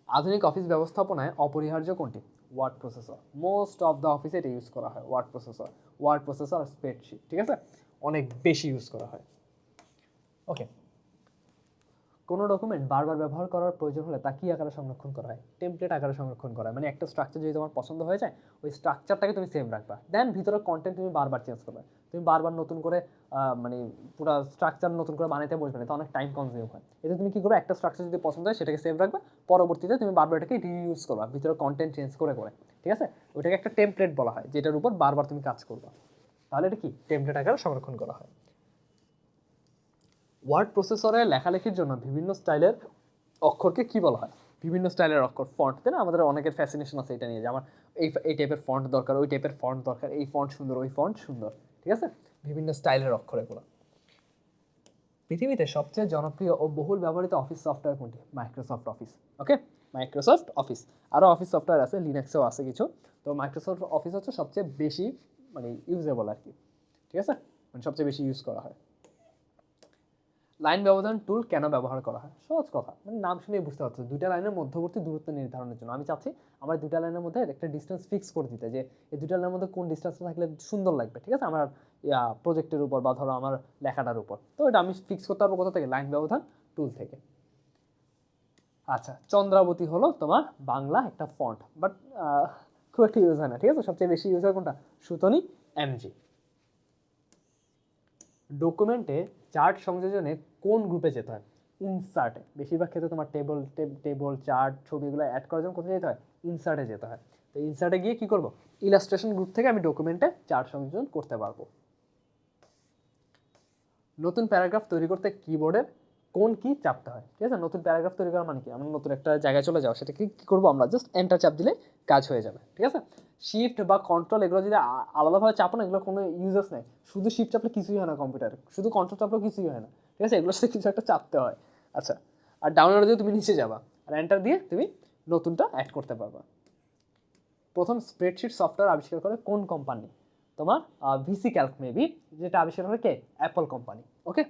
আধুনিক অফিস ব্যবস্থাপনায় অপরিহার্য কোনটি? Word processor. Most of the অফিসে এটা ইউজ করা হয়, ওয়ার্ড প্রসেসর আর স্প্রেডশিট, ঠিক আছে, অনেক বেশি ইউজ করা হয়। ওকে, কোনো ডকুমেন্ট বারবার ব্যবহার করার প্রয়োজন হলে তা কী আকারে সংরক্ষণ করা হয়? টেমপ্লেট আকারে সংরক্ষণ করা হয়। মানে একটা স্ট্রাকচার যদি তোমার পছন্দ হয়ে যায়, ওই স্ট্রাকচারটাকে তুমি সেম রাখবা, দেন ভিতরে কন্টেন্ট তুমি বারবার চেঞ্জ করবে। তুমি বারবার নতুন করে মানে পুরো স্ট্রাকচার নতুন করে বানাইতে বসবে না, এটা অনেক টাইম কনজিউম হয়। এতে তুমি কী করবে? একটা স্ট্রাকচার যদি পছন্দ হয় সেটাকে সেভ রাখবা, পরবর্তীতে তুমি বারবার এটাকে রিইউজ করবা, ভিতরে কন্টেন্ট চেঞ্জ করে করে, ঠিক আছে? ওইটাকে একটা টেমপ্লেট বলা হয়, যেটার উপর বারবার তুমি কাজ করবা, তাহলে এটা কি টেমপ্লেট আকারে সংরক্ষণ করা হয়। ওয়ার্ড প্রসেসরে লেখালেখির জন্য বিভিন্ন স্টাইলের অক্ষরকে কি বলা হয়? বিভিন্ন স্টাইলের অক্ষর, ফন্ট, তাই না? আমাদের অনেকের ফ্যাসিনেশন আছে এটা নিয়ে যে আমার এই টাইপের ফন্ট দরকার, ওই টাইপের ফন্ট দরকার, এই ফন্ট সুন্দর, ওই ফন্ট সুন্দর, ঠিক আছে? বিভিন্ন স্টাইলের অক্ষর এগুলো। পৃথিবীতে সবচেয়ে জনপ্রিয় ও বহুল ব্যবহৃত অফিস সফটওয়্যার কোনটি? Microsoft Office. Okay, Microsoft Office. আরও অফিস সফটওয়্যার আছে, লিনাক্সেও আছে কিছু। তো মাইক্রোসফট অফিস হচ্ছে সবচেয়ে বেশি মানে ইউজেবল আর কি, ঠিক আছে, মানে সবচেয়ে বেশি ইউজ করা হয়। লাইন ব্যবধান টুল কেন ব্যবহার করা হয়? সহজ কথা, মানে নাম শুনেই বুঝতে পারছো, দুইটা লাইনের মধ্যবর্তী দূরত্ব নির্ধারণের জন্য। আমি চাচ্ছি আমার দুইটা লাইনের মধ্যে একটা ডিস্টেন্স ফিক্স করে দিতে, যে এই দুইটা লাইনের মধ্যে কোন ডিস্টেন্সটা থাকলে সুন্দর লাগবে, ঠিক আছে, আমার প্রজেক্টের উপর বা ধরো আমার লেখাটার উপর। তো এটা আমি ফিক্স করতে পারবো কোথা থেকে? লাইন ব্যবধান টুল থেকে। আচ্ছা, চন্দ্রাবতী হলো তোমার বাংলা একটা ফন্ট, বাট খুব একটা ইউজ হয় না, ঠিক আছে। সবচেয়ে বেশি ইউজ হয় কোনটা? সুতনি এমজি। ডকুমেন্টে চার্ট সংযোজনে কোন গ্রুপে যেতে হয়? ইনসার্টে। বেশিরভাগ ক্ষেত্রে তোমার টেবল চার্ট ছবিগুলো অ্যাড করার জন্য কোথায় যেতে হয়? ইনসার্টে যেতে হয়। তো ইনসার্টে গিয়ে কি করব? ইলাস্ট্রেশন গ্রুপ থেকে আমি ডকুমেন্টে চার্ট সংযোজন করতে পারবো। নতুন প্যারাগ্রাফ তৈরি করতে কিবোর্ডের কোন কি চাপতে হয়? ঠিক আছে, নতুন প্যারাগ্রাফ তৈরি করা মানে কি? আমরা নতুন একটা জায়গায় চলে যাওয়া, সেটা কি করবো? আমরা জাস্ট এন্টার চাপ দিলে কাজ হয়ে যাবে, ঠিক আছে। শিফট বা কন্ট্রোল এগুলো যদি আলাদাভাবে চাপো না, এগুলো কোনো ইউজেস নেই। শুধু শিফট চাপলে কিছুই হয় না কম্পিউটারে, শুধু কন্ট্রোল চাপলেও কিছুই হয় না, ঠিক আছে, এগুলোর সাথে কিছু একটা চাপতে হয়। আচ্ছা, আর ডাউনলোড দিয়ে তুমি নিচে যাবা আর এন্টার দিয়ে তুমি নতুনটা অ্যাড করতে পারবা। প্রথম স্প্রেডশিট সফটওয়্যার আবিষ্কার করে কোন কোম্পানি? তোমার ভিসি ক্যালক মেবি, যেটা আবিষ্কার করে কে? Apple company. ওকে,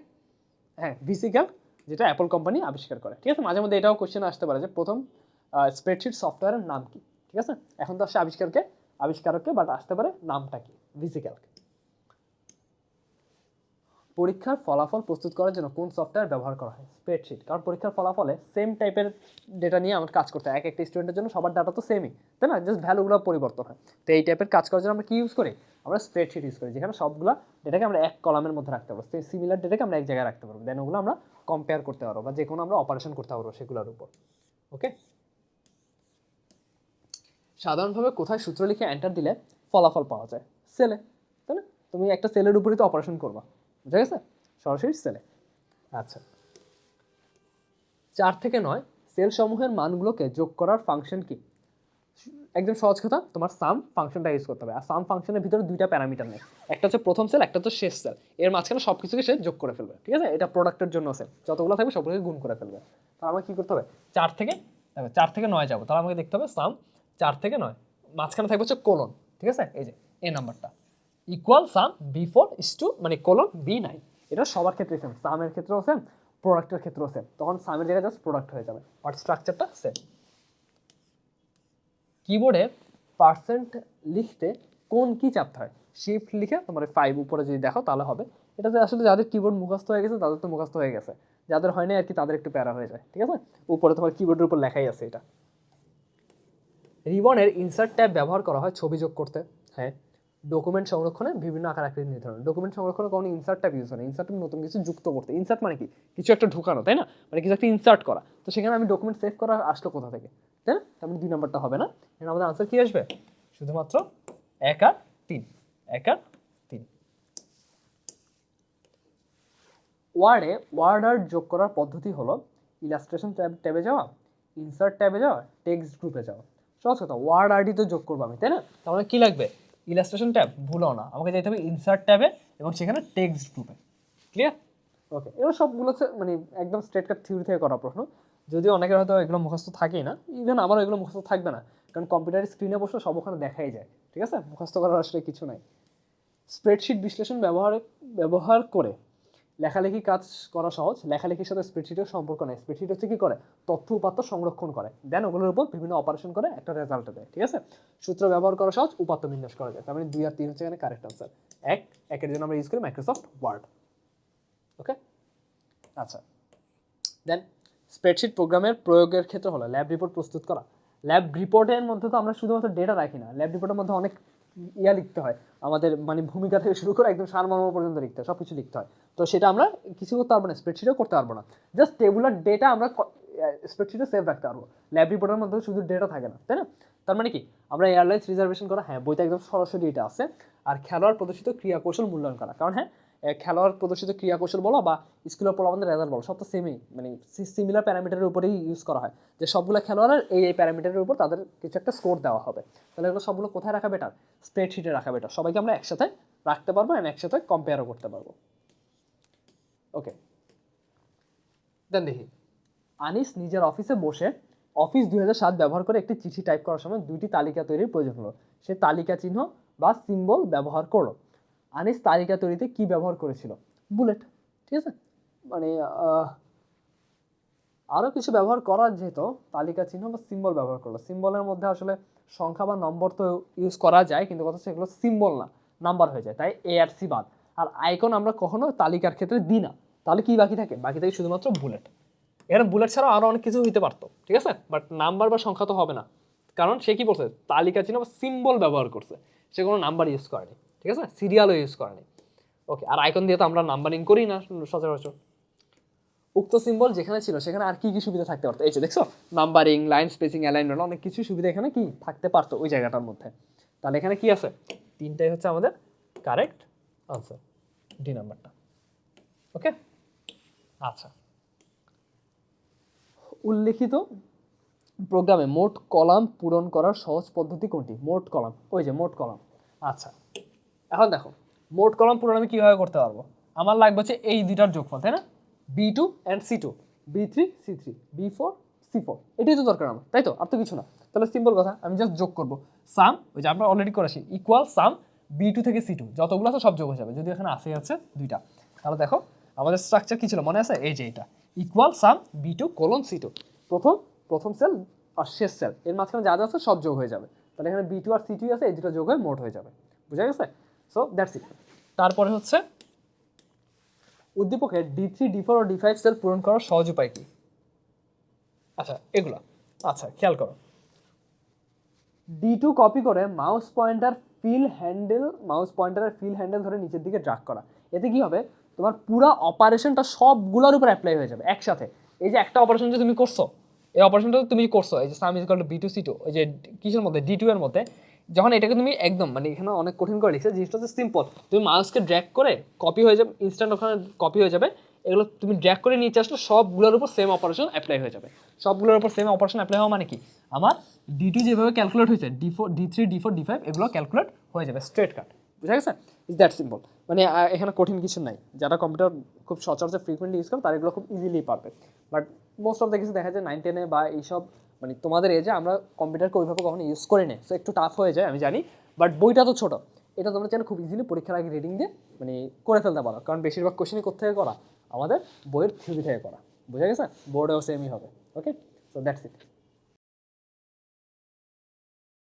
হ্যাঁ, ভিসি ক্যালক, যেটা অ্যাপল কোম্পানি আবিষ্কার করে, ঠিক আছে। মাঝে মধ্যে এটাও কোশ্চেন আসতে পারে যে প্রথম স্প্রেডশিট সফটওয়্যারের নাম কি, ঠিক আছে। এখন তো আসছে আবিষ্কারককে, বাট আসতে পারে নামটা কি? VC Calc. পরীক্ষার ফলাফল প্রস্তুত করার জন্য কোন সফটওয়্যার ব্যবহার করা হয়? স্প্রেডশিট। কারণ পরীক্ষার ফলাফলে সেম টাইপের ডেটা নিয়ে আমার কাজ করতে হয়, এক একটা স্টুডেন্টের জন্য সবার ডাটা তো সেমই, তাই না, জাস্ট ভ্যালুগুলো পরিবর্তন হয়। তো এই টাইপের কাজ করার জন্য আমরা কি ইউজ করি? আমরা স্প্রেডশিট ইউজ করি, যেখানে সবগুলো ডেটাকে আমরা এক কলামের মধ্যে রাখতে পারবো, সিমিলার ডেটাকে আমরা এক জায়গায় রাখতে পারবো, দেন ওগুলো আমরা কম্পেয়ার করতে পারবো বা যে কোনো আমরা অপারেশন করতে পারবো সেগুলোর উপর। ওকে, সাধারণভাবে কোথায় সূত্র লিখে এন্টার দিলে ফলাফল পাওয়া যায়? সেলে, তাই না? তুমি একটা সেলের উপরই তো অপারেশন করবা, বুঝা গেছে, সরাসরি সেলে। আচ্ছা, 4 থেকে 9 সেল সমূহের মানগুলোকে যোগ করার ফাংশন কি? একদম সহজ কথা, তোমার সাম ফাংশনটা ইউজ করতে হবে। আর সাম ফাংশনের ভিতরে দুইটা প্যারামিটার নেই, একটা হচ্ছে প্রথম সেল, একটা হচ্ছে শেষ সেল। এর মাঝখানে সব কিছুকে সে যোগ করে ফেলবে, ঠিক আছে। এটা প্রোডাক্টের জন্য সেল, যতগুলো থাকবে সবগুলোকে গুণ করে ফেলবে। তাহলে আমাকে কি করতে হবে? 4 থেকে 9 যাবো, তাহলে আমাকে দেখতে হবে সাম 4 থেকে 9, মাঝখানে থাকবে হচ্ছে কোলন, ঠিক আছে, এই যে এই নাম্বারটা ইকুয়াল সাম B4 মানে কোলন B9। এটা সবার ক্ষেত্রে সেম, সামের ক্ষেত্রেও সেম, প্রোডাক্টের ক্ষেত্রেও সেম। তখন সামের জায়গায় জাস্ট প্রোডাক্ট হয়ে যাবে, বাট স্ট্রাকচারটা সেম। কিবোর্ডে পার্সেন্ট লিখতে কোন কি চাপতে হয়? শিফট লিখে তোমার 5 উপরে যদি দেখো তাহলে হবে। এটাতে আসলে যাদের কিবোর্ড মুখস্থ হয়ে গেছে তাদের তো মুখস্থ হয়ে গেছে, যাদের হয় না আর কি তাদের একটু প্যারা হয়ে যায়, ঠিক আছে। উপরে তোমার কিবোর্ডের উপর লেখাই আছে এটা। রিবনের ইনসার্ট ট্যাব ব্যবহার করা হয় ছবি যোগ করতে। হ্যাঁ। ডকুমেন্ট সংরক্ষণে বিভিন্ন আকার আকৃতি নির্ধারণ। ডকুমেন্ট সংরক্ষণে কোনো ইনসার্ট ট্যাব ইউজ হয় না, ইনসার্ট নতুন কিছু যুক্ত করতে। ইনসার্ট মানে কি? কিছু একটা ঢুকানো, তাই না, মানে কিছু একটা ইনসার্ট করা। তো সেখানে আমি ডকুমেন্ট সেভ করা আসলো কোথা থেকে, তাই না? তার মানে 2 নম্বরটা হবে না, এখানে আমাদের আনসার কি আসবে? শুধুমাত্র 1 আর 3, 1 আর 3। ওয়ার্ডে ওয়ার্ড আর্ট যোগ করার পদ্ধতি হলো ইলাস্ট্রেশন ট্যাবে যাওয়া, ইনসার্ট ট্যাবে যাওয়া, টেক্সট গ্রুপে যাওয়া। সহজ কথা, ওয়ার্ড আর্টই তো যোগ করবো আমি, তাই না? তাহলে কি লাগবে? ইলাস্ট্রেশন ট্যাব ভুলো না, আমাকে যেতে হবে ইনসার্ট ট্যাবে এবং সেখানে টেক্সট গ্রুপে। ক্লিয়ার? ওকে, এগুলো সবগুলো হচ্ছে মানে একদম স্ট্রেট কাট থিওরি থেকে করা প্রশ্ন, যদিও অনেকের হয়তো এগুলো মুখস্থ থাকেই না, ইভেন আমারও এগুলো মুখস্থ থাকবে না, কারণ কম্পিউটারের স্ক্রিনে বসলে সব ওখানে দেখাই যায়, ঠিক আছে, মুখস্থ করার আসলে কিছু নাই। স্প্রেডশিট বিশ্লেষণ ব্যবহার করে লেখালেখি কাজ করা সহজ। লেখালেখির সাথে স্প্রেডশিটের সম্পর্ক নেই। স্প্রেডশিট হচ্ছে কি করে? তথ্য উপাত্ত সংরক্ষণ করে, দেন ওগুলোর উপর বিভিন্ন অপারেশন করে একটা রেজাল্ট দেয়, ঠিক আছে। সূত্র ব্যবহার করা সহজ, উপাত্ত বিন্যাস করা যায়। তার মানে 2 আর 3 হচ্ছে এখানে কারেক্ট আনসার। একের জন্য আমরা ইউজ করি মাইক্রোসফট ওয়ার্ড। ওকে, আচ্ছা, দেন স্প্রেডশিট প্রোগ্রামের প্রয়োগের ক্ষেত্রে হলো ল্যাব রিপোর্ট প্রস্তুত করা। ল্যাব রিপোর্টের মধ্যে তো আমরা শুধুমাত্র ডেটা রাখি না, ল্যাব রিপোর্টের মধ্যে অনেক লিখতে হয় আমাদের, মানে ভূমিকা থেকে শুরু করে একদম সারমর্ম পর্যন্ত লিখতে হয়, সব কিছু লিখতে হয়। তো সেটা আমরা কিছু করতে পারবো না, স্প্রেডশিটও করতে পারবো না। জাস্ট টেবুলার ডেটা আমরা স্প্রেডশিটে সেভ রাখতে পারবো। ল্যাব রিপোর্টের মধ্যে শুধু ডেটা থাকে না, তাই না? তার মানে কি? আমরা এয়ারলাইন্স রিজার্ভেশন করা, হ্যাঁ বইতে একদম সরাসরি এটা আছে। আর খেলোয়াড় প্রদর্শিত ক্রিয়াকৌশল মূল্যায়ন করা, কারণ হ্যাঁ খেলোয়াড় প্রদর্শিত ক্রিয়াকৌশল বলো বা স্কুলের পোলাপানদের রেজাল্ট বলো, সব তো সেমই, মানে সিমিলার প্যারামিটারের উপরেই ইউজ করা হয়, যে সবগুলো খেলোয়াড়ের এই প্যারামিটারের উপর তাদের কিছু একটা স্কোর দেওয়া হবে। তাহলে এগুলো সবগুলো কোথায় রাখা বেটার? স্প্রেডশিটে রাখা বেটার। সবাইকে আমরা একসাথে রাখতে পারবো এবং একসাথে কম্পেয়ারও করতে পারবো। ওকে, দেন দেখি, আনিস নিজের অফিসে বসে অফিস 2007 ব্যবহার করে একটি চিঠি টাইপ করার সময় দুইটি তালিকা তৈরির প্রয়োজন হলো। সে তালিকা চিহ্ন বা সিম্বল ব্যবহার করলো। আনিস তালিকা তৈরিতে কি ব্যবহার করেছিল? বুলেট। ঠিক আছে, মানে আরও কিছু ব্যবহার করা যেত, তালিকা চিহ্ন বা সিম্বল ব্যবহার করলো। সিম্বলের মধ্যে আসলে সংখ্যা বা নম্বর তো ইউজ করা যায়, কিন্তু কথা হচ্ছে এগুলো সিম্বল না, নাম্বার হয়ে যায়, তাই এ আর সি বাদ। আর আইকন আমরা কখনো তালিকার ক্ষেত্রে দিই না, তাহলে কি বাকি থাকে? বাকি থাকে শুধুমাত্র বুলেট। এখানে বুলেট ছাড়াও আরও অনেক কিছু হইতে পারতো, ঠিক আছে, বাট নাম্বার বা সংখ্যা তো হবে না, কারণ সে কি বলছে, তালিকা চিহ্ন বা সিম্বল ব্যবহার করছে, সে কোনো নাম্বার ইউজ করেনি, ঠিক আছে, সিরিয়ালও ইউজ করেনি। ওকে, আর আইকন দিয়ে তো আমরা নাম্বারিং করি না সচরাচর। উক্ত সিম্বল যেখানে ছিল সেখানে আর কি কি সুবিধা থাকতে পারতো? এই যে দেখছো, নাম্বারিং, লাইন স্পেসিং, অ্যালাইনমেন্ট, অনেক কিছু সুবিধা এখানে কি থাকতে পারতো ওই জায়গাটার মধ্যে। তাহলে এখানে কি আছে? তিনটাই হচ্ছে আমাদের কারেক্ট আনসার, ডি নাম্বারটা। ওকে, আচ্ছা, উল্লেখিত প্রোগ্রামে মোট কলাম পূরণ করার সহজ পদ্ধতি কোনটি? মোট কলাম, ওই যে মোট কলাম। আচ্ছা, এখন দেখো, মোট কলাম পূরণ আমি কীভাবে করতে পারবো? আমার লাগবে হচ্ছে এই দুইটার যোগফল, তাই না? B2 and C2, B3 C3, B4 C4, এটাই তো দরকার আমার, তাই তো? আর তো কিছু না। তাহলে সিম্পল কথা, আমি জাস্ট যোগ করবো। সাম, ওই যে আমরা অলরেডি করেছি, ইকুয়াল সাম B2 থেকে C2, যতগুলো আছে সব যোগ হয়ে যাবে, যদি এখানে আসে আছে দুইটা। তাহলে দেখো আমাদের স্ট্রাকচার কি ছিল মনে আছে? এই যে এটা ইকুয়াল সাম B2 কোলন C2, প্রথম সেল আর শেষ সেল এর মাঝখানে যা যা আছে সব যোগ হয়ে যাবে। তাহলে এখানে B2 আর C2 আছে, এই দুটো যোগ হয়ে মোট হয়ে যাবে। বুঝা গেছে? So that's it. তারপরে হচ্ছে উদ্দীপকের D3, D4 ও D5 সেল পূরণ করার সহজ উপায় কি? আচ্ছা, এগুলা আচ্ছা খেয়াল করো। D2 কপি করে মাউস পয়েন্টারের ফিল হ্যান্ডেল ধরে নিচের দিকে ড্রাগ করা। এতে কি হবে? তোমার পুরো অপারেশনটা সবগুলোর উপর অ্যাপ্লাই হয়ে যাবে একসাথে। এই যে একটা অপারেশন যে তুমি করছো, এই অপারেশনটা তুমি করছো, এই যে সাম is equal to B2 C2, ওই যে কিসের মধ্যে, D2 এর মধ্যে, যখন এটাকে তুমি একদম, মানে এখানে অনেক কঠিন করে লিখছে, জিনিসটা হচ্ছে সিম্পল। তুমি মাউসকে ড্র্যাগ করে কপি হয়ে যাবে, ইনস্ট্যান্ট ওখানে কপি হয়ে যাবে। এগুলো তুমি ড্র্যাগ করে নিচে আসলে সবগুলোর উপর সেম অপারেশন অ্যাপ্লাই হয়ে যাবে। সবগুলোর উপর সেম অপারেশন অ্যাপ্লাই হওয়া মানে কি? আমার D2 যেভাবে ক্যালকুলেট হয়েছে, D4, D3, D4, D5 এগুলো ক্যালকুলেট হয়ে যাবে, স্ট্রেট কাট। বুঝা গেছে? Is that simple. মানে এখানে কঠিন কিছু নাই। যারা কম্পিউটার খুব সচরাচর ফ্রিকুয়েন্টলি ইউজ করে তারা এগুলো খুব ইজিলি পারবে। বাট মোস্ট অফ দ্য কিছু দেখা যায় 9-10-এ বা এইসব, মানে তোমাদের এজে আমরা কম্পিউটারকে ওইভাবে কখনো ইউজ করি না, সো একটু টাফ হয়ে যায় আমি জানি। বাট বইটা তো ছোটো, এটা তোমরা চাইলে খুব ইজিলি পরীক্ষার আগে রিডিং দিয়ে মানে করে ফেলতে পারো, কারণ বেশিরভাগ কোশ্চেনই কোথেকে করা? আমাদের বইয়ের থিওরি থেকে করা। বুঝা গেছে? বোর্ডেও সেমই হবে। ওকে, সো দ্যাটস ইট।